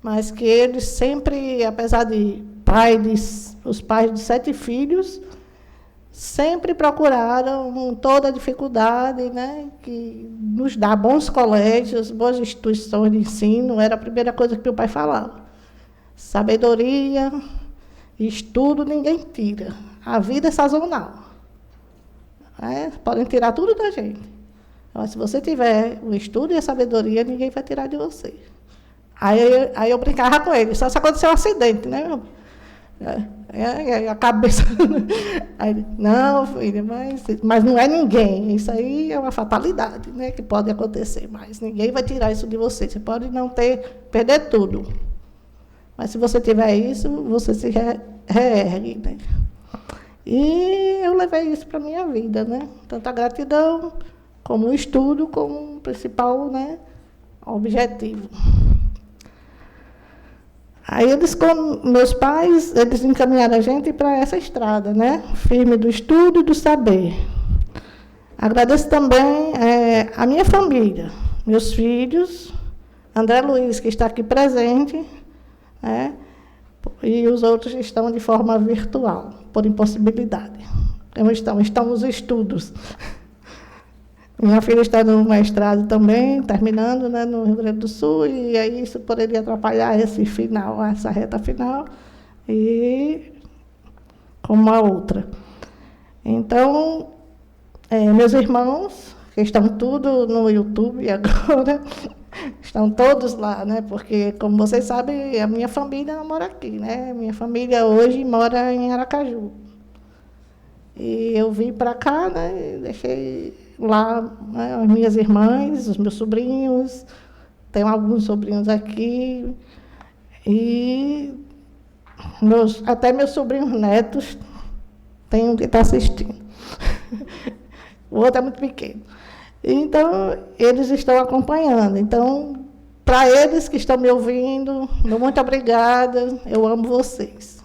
mas que eles sempre, apesar de os pais de 7 filhos, sempre procuraram, com toda a dificuldade, né, que nos dá bons colégios, boas instituições de ensino, era a primeira coisa que meu pai falava. Sabedoria, estudo ninguém tira. A vida é sazonal. Podem tirar tudo da gente. Mas se você tiver o estudo e a sabedoria, ninguém vai tirar de você. Aí eu brincava com ele, só se acontecer um acidente, né, meu? A cabeça. Aí, não, filha, mas não é ninguém. Isso aí é uma fatalidade, né, que pode acontecer, mas ninguém vai tirar isso de você. Você pode não perder tudo. Mas se você tiver isso, você se reergue, né? E eu levei isso para a minha vida, né? Tanto a gratidão, como o estudo, como o principal, né, objetivo. Aí meus pais, eles encaminharam a gente para essa estrada, né? Firme do estudo e do saber. Agradeço também a minha família, meus filhos, André Luiz, que está aqui presente, né? E os outros estão de forma virtual, por impossibilidade. Estão os estudos. Minha filha está no mestrado também, terminando, né, no Rio Grande do Sul, e aí isso poderia atrapalhar essa reta final, e como a outra. Então, Meus irmãos, que estão tudo no YouTube agora, estão todos lá, né? Porque, como vocês sabem, a minha família não mora aqui, né? Minha família hoje mora em Aracaju. E eu vim para cá, né? Deixei lá, né, as minhas irmãs, os meus sobrinhos, tenho alguns sobrinhos aqui, e até meus sobrinhos netos, tem um que está assistindo. O outro é muito pequeno. Então, eles estão acompanhando. Então, para eles que estão me ouvindo, muito obrigada, eu amo vocês.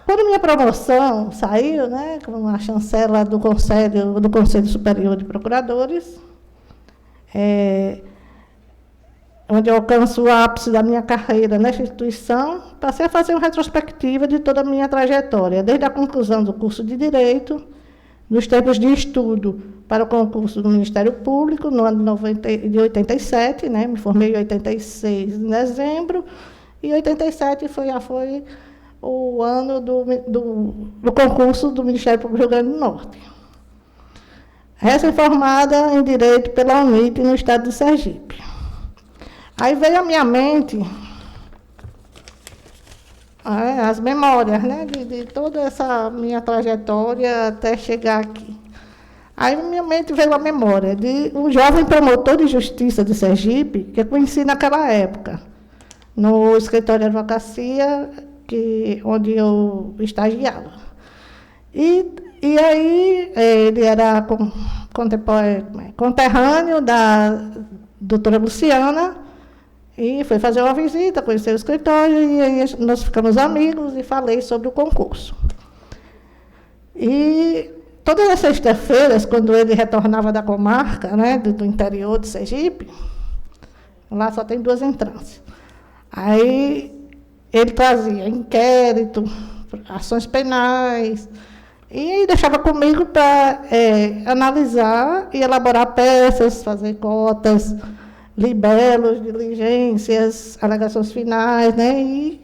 Quando minha promoção saiu, né, como a chancela do Conselho Superior de Procuradores, onde eu alcanço o ápice da minha carreira nesta instituição, passei a fazer uma retrospectiva de toda a minha trajetória, desde a conclusão do curso de Direito, dos tempos de estudo para o concurso do Ministério Público, no ano de 87, né, me formei em 86, em dezembro, e 87 foi o ano do concurso do Ministério Público do Rio Grande do Norte. Recém-formada em Direito pela UNIT, no estado de Sergipe. Aí veio à minha mente as memórias, né, de toda essa minha trajetória até chegar aqui. Aí à minha mente veio a memória de um jovem promotor de justiça de Sergipe, que eu conheci naquela época, no escritório de advocacia, onde eu estagiava. E aí, ele era conterrâneo da doutora Luciana, e foi fazer uma visita, conhecer o escritório, e aí nós ficamos amigos e falei sobre o concurso. E todas as sextas-feiras, quando ele retornava da comarca, né, do interior de Sergipe, lá só tem 2 entrantes. Aí ele trazia inquérito, ações penais, e deixava comigo para analisar e elaborar peças, fazer cotas, libelos, diligências, alegações finais, né, e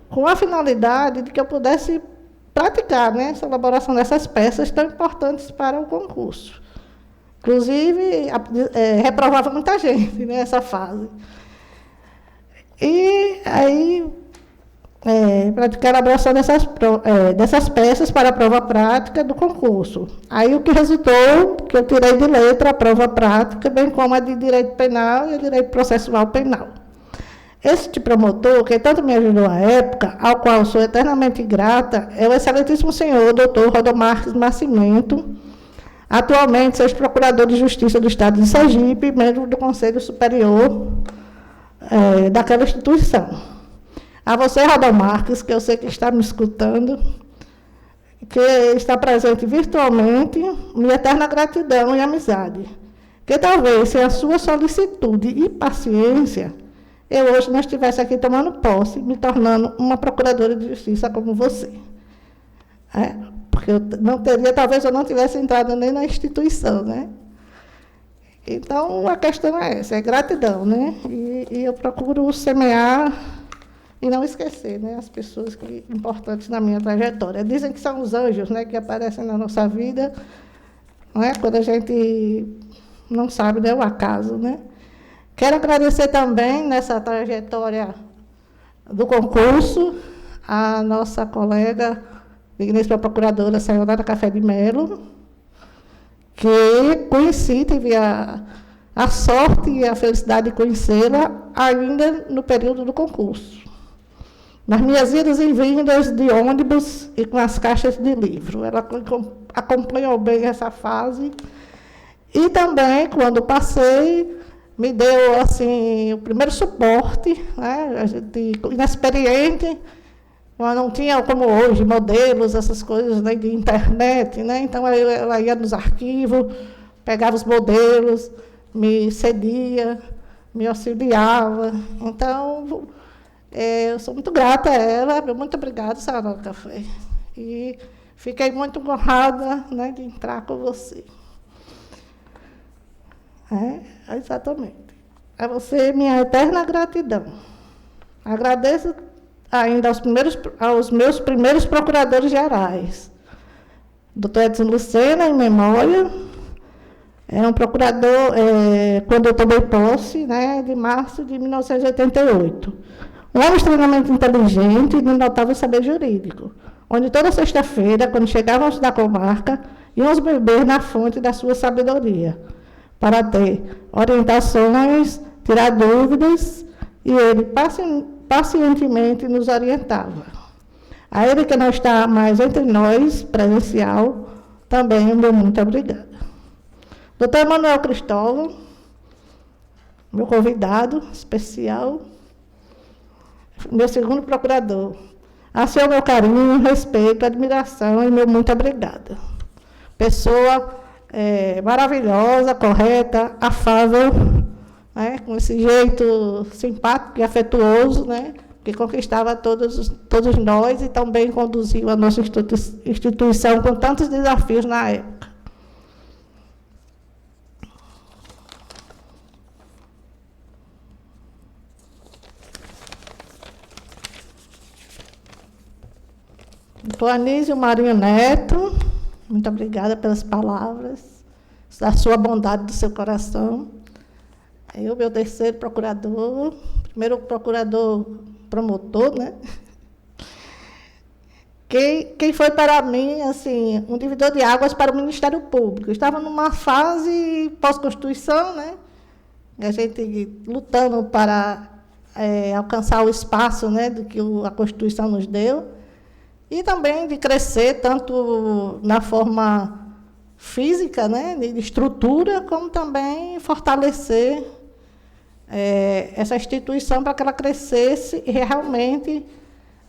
com a finalidade de que eu pudesse praticar, né, essa elaboração dessas peças tão importantes para o concurso. Inclusive, reprovava muita gente nessa fase. E aí, praticar a elaboração dessas peças para a prova prática do concurso. Aí o que resultou, que eu tirei de letra a prova prática, bem como a de direito penal e a direito processual penal. Este promotor, que tanto me ajudou à época, ao qual sou eternamente grata, é o excelentíssimo senhor Dr. Rodomarques Nascimento, atualmente seja procurador de Justiça do Estado de Sergipe, membro do Conselho Superior daquela instituição. A você, Rodomarques, que eu sei que está me escutando, que está presente virtualmente, minha eterna gratidão e amizade. Que talvez, sem a sua solicitude e paciência, eu hoje não estivesse aqui tomando posse, me tornando uma procuradora de justiça como você. Porque talvez eu não tivesse entrado nem na instituição, né? Então, a questão é essa, é gratidão, né? E eu procuro semear e não esquecer, né, as pessoas importantes na minha trajetória. Dizem que são os anjos, né, que aparecem na nossa vida, não é? Quando a gente não sabe, né, o acaso, né? Quero agradecer também, nessa trajetória do concurso, a nossa colega, digníssima procuradora, Sayonara Café de Melo, que conheci, tive a sorte e a felicidade de conhecê-la ainda no período do concurso. Nas minhas idas e vindas de ônibus e com as caixas de livro. Ela acompanhou bem essa fase. E também, quando passei, me deu assim, o primeiro suporte, né? A gente, inexperiente, não tinha, como hoje, modelos, essas coisas, né, de internet, né? Então, ela ia nos arquivos, pegava os modelos, me cedia, me auxiliava. Então, eu sou muito grata a ela, muito obrigada, Sayonara Café. E fiquei muito honrada, né, de entrar com você. Exatamente. A você, minha eterna gratidão. Agradeço ainda aos meus primeiros procuradores gerais, doutor Edson Lucena, em memória. É um procurador, quando eu tomei posse, né, de março de 1988. Um homem extremamente inteligente e de notável saber jurídico, onde toda sexta-feira, quando chegávamos da comarca, íamos beber na fonte da sua sabedoria, para ter orientações, tirar dúvidas, e ele pacientemente nos orientava. A ele que não está mais entre nós, presencial, também o meu muito obrigada. Doutor Emanuel Cristóvão, meu convidado especial, meu segundo procurador. A seu meu carinho, respeito, admiração e meu muito obrigada. Pessoa maravilhosa, correta, afável, né, com esse jeito simpático e afetuoso, né, que conquistava todos nós e também conduziu a nossa instituição com tantos desafios na época. Doutor Anísio Marinho Neto, muito obrigada pelas palavras, da sua bondade do seu coração. Eu, meu terceiro procurador, primeiro procurador promotor, né? Quem foi para mim, assim, um divisor de águas para o Ministério Público. Eu estava numa fase pós-Constituição, né? A gente lutando para alcançar o espaço, né, do que a Constituição nos deu. E também de crescer, tanto na forma física, né, de estrutura, como também fortalecer essa instituição para que ela crescesse e realmente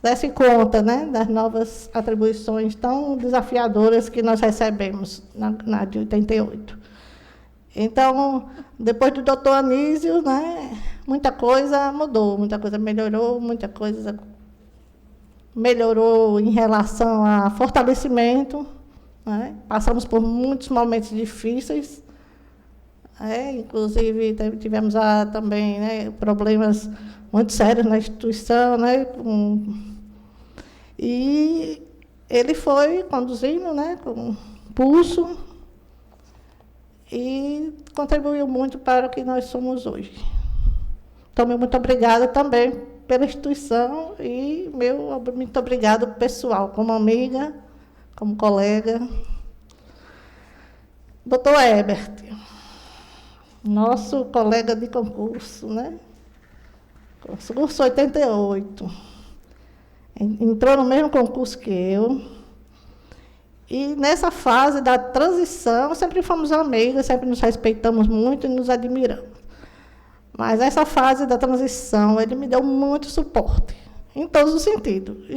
desse conta, né, das novas atribuições tão desafiadoras que nós recebemos na de 88. Então, depois do doutor Anísio, né, muita coisa mudou, muita coisa melhorou, muita coisa melhorou em relação a fortalecimento, né? Passamos por muitos momentos difíceis, inclusive tivemos também, né, problemas muito sérios na instituição, né, e ele foi conduzindo, né, com pulso e contribuiu muito para o que nós somos hoje. Então, muito obrigada também pela instituição e meu muito obrigado pessoal, como amiga, como colega. Doutor Herbert, nosso colega de concurso, né? Concurso 88. Entrou no mesmo concurso que eu. E nessa fase da transição, sempre fomos amigas, sempre nos respeitamos muito e nos admiramos. Mas essa fase da transição, ele me deu muito suporte, em todos os sentidos.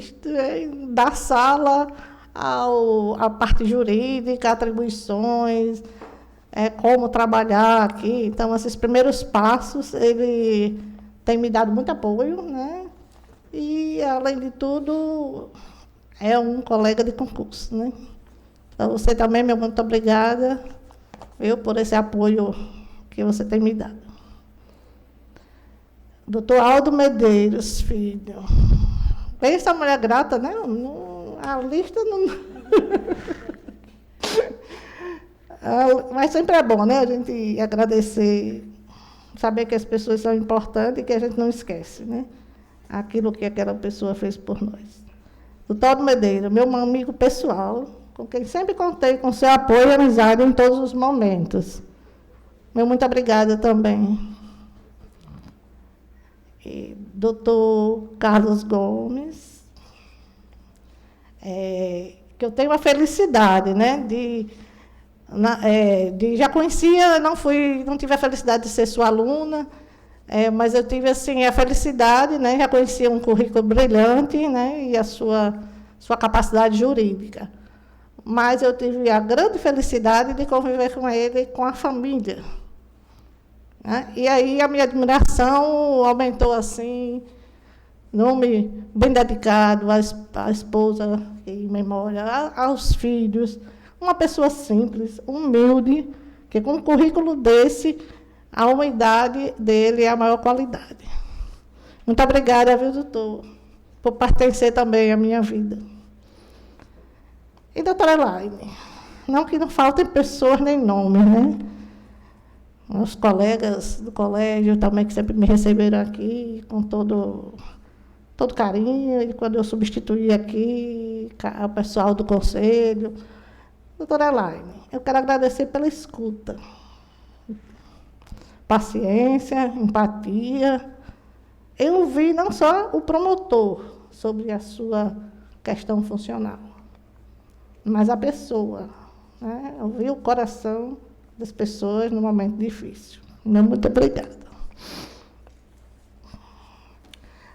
Da sala à parte jurídica, atribuições, como trabalhar aqui. Então, esses primeiros passos, ele tem me dado muito apoio, né? E, além de tudo, é um colega de concurso, né? Então, você também, meu muito obrigada, por esse apoio que você tem me dado. Doutor Aldo Medeiros, filho. Pensa mulher grata, né? A lista não... Mas sempre é bom, né? A gente agradecer, saber que as pessoas são importantes e que a gente não esquece, né? Aquilo que aquela pessoa fez por nós. Doutor Aldo Medeiros, meu amigo pessoal, com quem sempre contei com seu apoio e amizade em todos os momentos. Meu muito obrigada também. Doutor Carlos Gomes, que eu tenho a felicidade, né, de já conhecia, não tive a felicidade de ser sua aluna, mas eu tive assim a felicidade, né, já conhecia um currículo brilhante, né, e a sua capacidade jurídica. Mas eu tive a grande felicidade de conviver com ele e com a família. E aí a minha admiração aumentou assim, nome bem dedicado à esposa em memória, aos filhos, uma pessoa simples, humilde, que com um currículo desse, a humanidade dele é a maior qualidade. Muito obrigada, viu, doutor, por pertencer também à minha vida. E doutora Elaine, não que não faltem pessoas nem nomes, né? Os colegas do colégio também, que sempre me receberam aqui com todo carinho, e quando eu substituí aqui, o pessoal do conselho. Doutora Elaine, eu quero agradecer pela escuta, paciência, empatia. Eu vi não só o promotor sobre a sua questão funcional, mas a pessoa, né? Eu vi o coração das pessoas no momento difícil. Muito obrigada.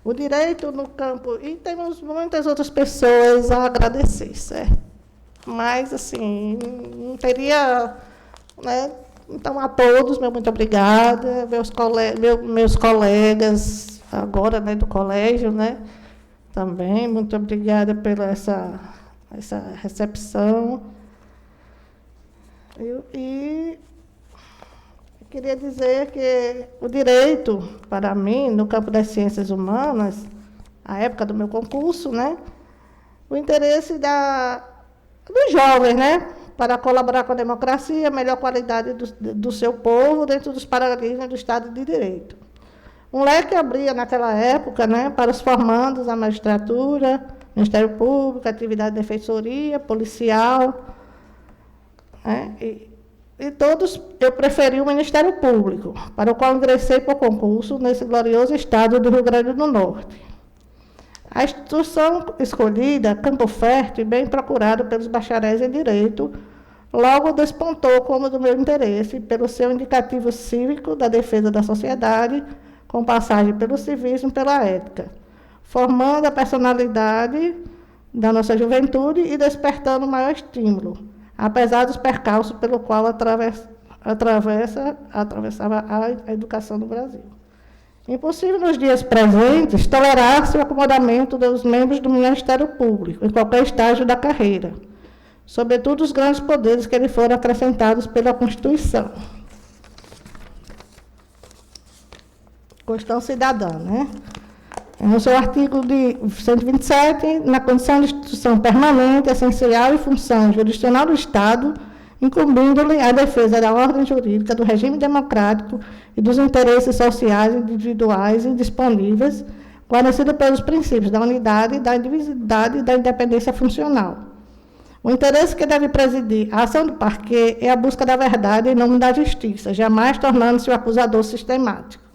O direito no campo, e temos muitas outras pessoas a agradecer, certo? Mas, assim, não teria, né? Então, a todos, meu muito obrigada, meus colegas agora, né, do colégio, né? Também, muito obrigada pela essa recepção. E queria dizer que o direito, para mim, no campo das ciências humanas, à época do meu concurso, né, o interesse dos jovens, né, para colaborar com a democracia, a melhor qualidade do seu povo dentro dos paradigmas do Estado de Direito. Um leque abria naquela época, né, para os formandos, a magistratura, Ministério Público, atividade de defensoria, policial, né, e todos eu preferi o Ministério Público, para o qual ingressei por concurso nesse glorioso estado do Rio Grande do Norte. A instituição escolhida, Campo Fértil, bem procurado pelos bacharéis em Direito, logo despontou como do meu interesse pelo seu indicativo cívico da defesa da sociedade, com passagem pelo civismo e pela ética, formando a personalidade da nossa juventude e despertando maior estímulo, apesar dos percalços pelo qual atravessava a educação no Brasil. Impossível nos dias presentes tolerar-se o acomodamento dos membros do Ministério Público, em qualquer estágio da carreira, sobretudo os grandes poderes que lhe foram acrescentados pela Constituição. Constituição cidadã, né? No seu artigo de 127, na condição de instituição permanente, essencial e função jurisdicional do Estado, incumbindo-lhe a defesa da ordem jurídica, do regime democrático e dos interesses sociais individuais indisponíveis, guarnecido pelos princípios da unidade, da indivisibilidade e da independência funcional. O interesse que deve presidir a ação do parquê é a busca da verdade em nome da justiça, jamais tornando-se o acusador sistemático.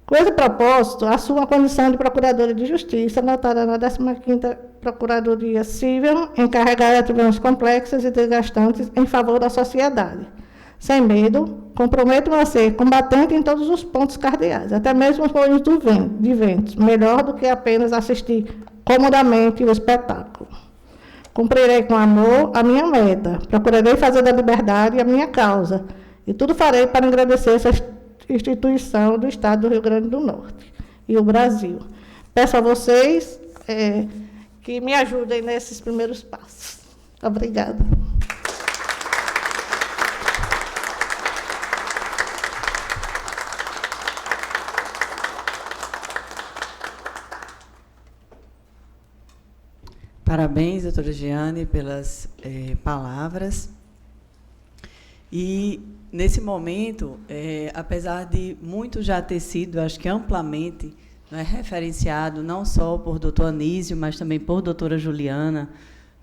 Com esse propósito, assumo a condição de Procuradora de Justiça, notada na 15ª Procuradoria Civil, encarregada de atividades complexas e desgastantes em favor da sociedade. Sem medo, comprometo-me a ser combatente em todos os pontos cardeais, até mesmo os moinhos de ventos, melhor do que apenas assistir comodamente o espetáculo. Cumprirei com amor a minha meta, procurarei fazer da liberdade a minha causa, e tudo farei para engrandecer essa instituição do Estado do Rio Grande do Norte e o Brasil. Peço a vocês que me ajudem nesses primeiros passos. Obrigada. Parabéns, doutora Jeane, pelas palavras. E, nesse momento, apesar de muito já ter sido, acho que amplamente, referenciado, não só por doutor Anísio, mas também por doutora Juliana,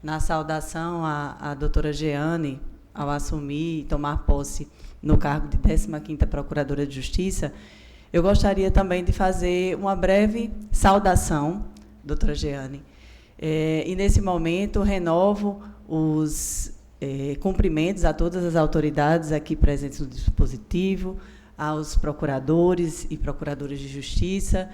na saudação à doutora Jeane, ao assumir e tomar posse no cargo de 15ª Procuradora de Justiça, eu gostaria também de fazer uma breve saudação, doutora Jeane. E, nesse momento, renovo os cumprimentos a todas as autoridades aqui presentes no dispositivo, aos procuradores e procuradoras de justiça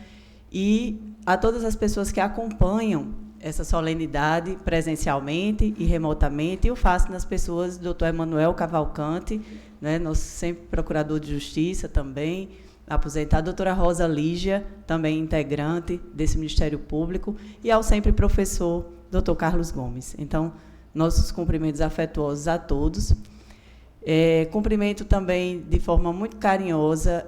e a todas as pessoas que acompanham essa solenidade presencialmente e remotamente. Eu faço nas pessoas do doutor Emanuel Cavalcante, né, nosso sempre procurador de justiça também, aposentada, doutora Rosa Lígia, também integrante desse Ministério Público, e ao sempre professor, doutor Carlos Gomes. Então, nossos cumprimentos afetuosos a todos. Cumprimento também, de forma muito carinhosa,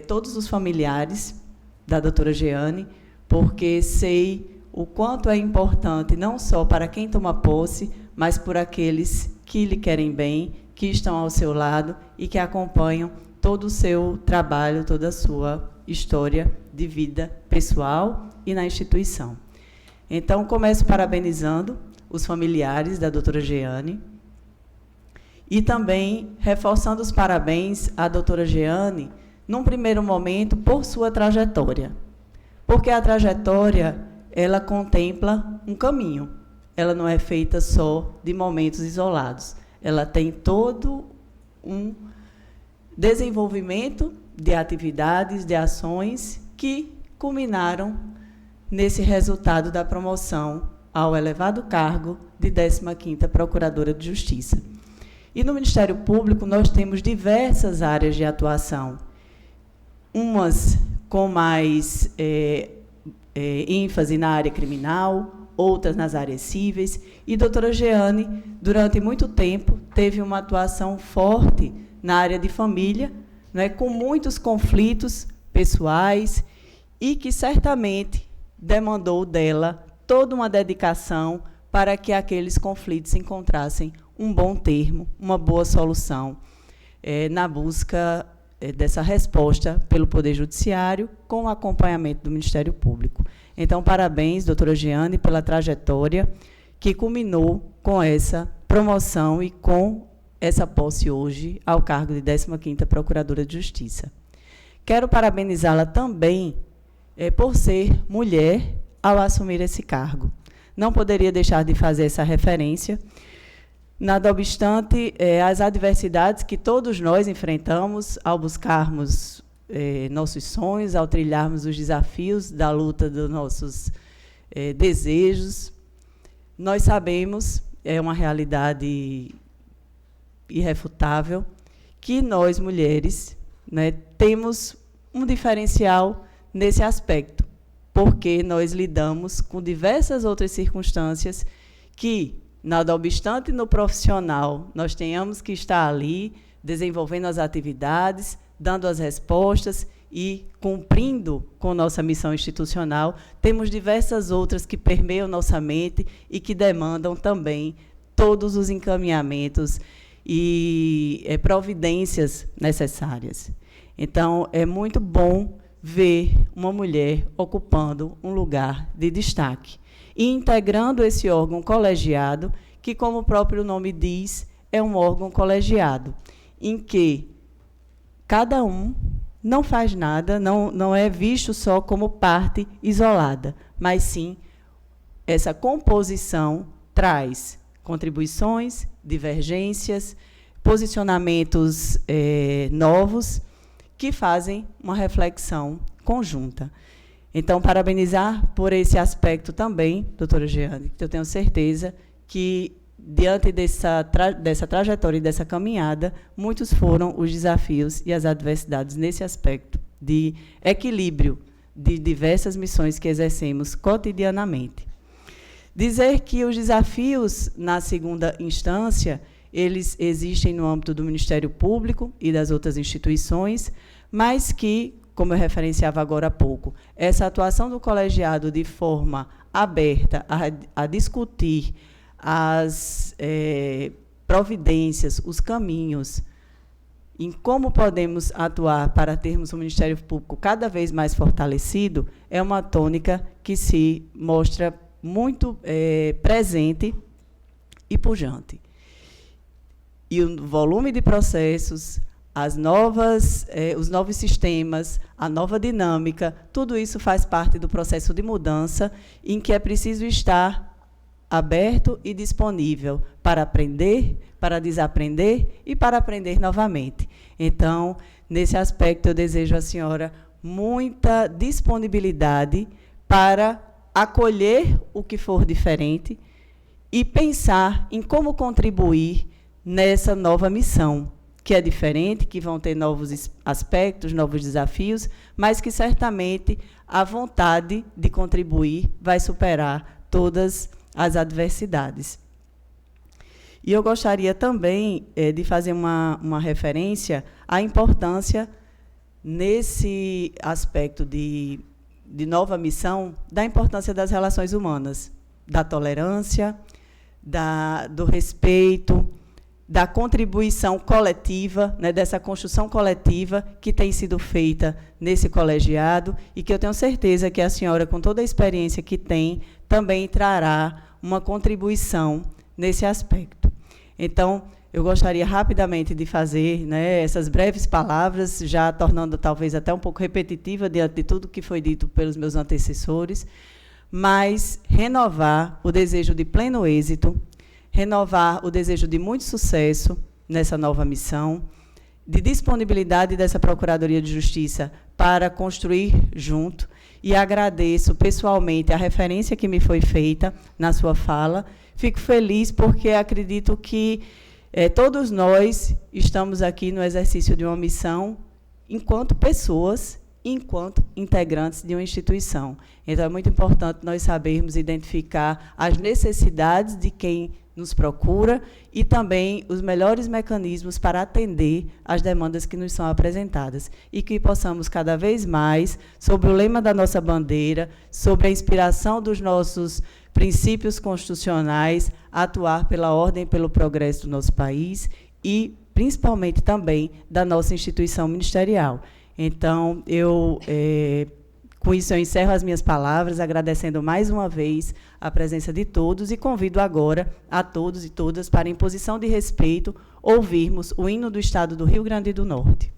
todos os familiares da doutora Jeane, porque sei o quanto é importante, não só para quem toma posse, mas por aqueles que lhe querem bem, que estão ao seu lado e que acompanham todo o seu trabalho, toda a sua história de vida pessoal e na instituição. Então, começo parabenizando os familiares da doutora Jeane e também reforçando os parabéns à doutora Jeane, num primeiro momento, por sua trajetória. Porque a trajetória, ela contempla um caminho. Ela não é feita só de momentos isolados. Ela tem todo um desenvolvimento de atividades, de ações que culminaram nesse resultado da promoção ao elevado cargo de 15ª Procuradora de Justiça. E no Ministério Público nós temos diversas áreas de atuação, umas com mais ênfase na área criminal, outras nas áreas cíveis, e doutora Jeane, durante muito tempo, teve uma atuação forte na área de família, né, com muitos conflitos pessoais, e que certamente demandou dela toda uma dedicação para que aqueles conflitos encontrassem um bom termo, uma boa solução, na busca dessa resposta pelo Poder Judiciário, com o acompanhamento do Ministério Público. Então, parabéns, doutora Jeane, pela trajetória que culminou com essa promoção e com essa posse hoje ao cargo de 15ª Procuradora de Justiça. Quero parabenizá-la também por ser mulher ao assumir esse cargo. Não poderia deixar de fazer essa referência. Nada obstante, as adversidades que todos nós enfrentamos ao buscarmos nossos sonhos, ao trilharmos os desafios da luta dos nossos desejos, nós sabemos, é uma realidade irrefutável, que nós, mulheres, né, temos um diferencial nesse aspecto, porque nós lidamos com diversas outras circunstâncias que, nada obstante, no profissional, nós tenhamos que estar ali, desenvolvendo as atividades, dando as respostas e cumprindo com nossa missão institucional, temos diversas outras que permeiam nossa mente e que demandam também todos os encaminhamentos e providências necessárias. Então, é muito bom ver uma mulher ocupando um lugar de destaque e integrando esse órgão colegiado, que, como o próprio nome diz, é um órgão colegiado, em que cada um não faz nada, não é visto só como parte isolada, mas sim essa composição traz contribuições, divergências, posicionamentos novos que fazem uma reflexão conjunta. Então, parabenizar por esse aspecto também, doutora Jeane, que eu tenho certeza que, diante dessa trajetória e dessa caminhada, muitos foram os desafios e as adversidades nesse aspecto de equilíbrio de diversas missões que exercemos cotidianamente. Dizer que os desafios, na segunda instância, eles existem no âmbito do Ministério Público e das outras instituições, mas que, como eu referenciava agora há pouco, essa atuação do colegiado de forma aberta a discutir as providências, os caminhos, em como podemos atuar para termos um Ministério Público cada vez mais fortalecido, é uma tônica que se mostra muito presente e pujante. E o volume de processos, os novos sistemas, a nova dinâmica, tudo isso faz parte do processo de mudança em que é preciso estar aberto e disponível para aprender, para desaprender e para aprender novamente. Então, nesse aspecto, eu desejo à senhora muita disponibilidade para acolher o que for diferente e pensar em como contribuir nessa nova missão, que é diferente, que vão ter novos aspectos, novos desafios, mas que certamente a vontade de contribuir vai superar todas as adversidades. E eu gostaria também de fazer uma referência à importância, nesse aspecto de nova missão, da importância das relações humanas, da tolerância, do respeito, da contribuição coletiva, né, dessa construção coletiva que tem sido feita nesse colegiado e que eu tenho certeza que a senhora, com toda a experiência que tem, também trará uma contribuição nesse aspecto. Então, eu gostaria rapidamente de fazer, né, essas breves palavras, já tornando talvez até um pouco repetitiva diante de tudo que foi dito pelos meus antecessores, mas renovar o desejo de pleno êxito, renovar o desejo de muito sucesso nessa nova missão, de disponibilidade dessa Procuradoria de Justiça para construir junto, e agradeço pessoalmente a referência que me foi feita na sua fala. Fico feliz porque acredito que todos nós estamos aqui no exercício de uma missão enquanto pessoas, enquanto integrantes de uma instituição. Então, é muito importante nós sabermos identificar as necessidades de quem nos procura e também os melhores mecanismos para atender às demandas que nos são apresentadas. E que possamos, cada vez mais, sobre o lema da nossa bandeira, sobre a inspiração dos nossos princípios constitucionais, atuar pela ordem e pelo progresso do nosso país e, principalmente, também da nossa instituição ministerial. Então, com isso eu encerro as minhas palavras, agradecendo mais uma vez a presença de todos e convido agora a todos e todas para, em posição de respeito, ouvirmos o hino do Estado do Rio Grande do Norte.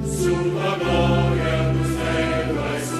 Sua glória nos leva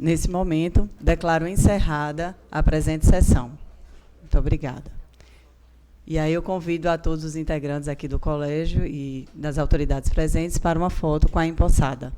nesse momento, declaro encerrada a presente sessão. Muito obrigada. E aí eu convido a todos os integrantes aqui do colégio e das autoridades presentes para uma foto com a empossada.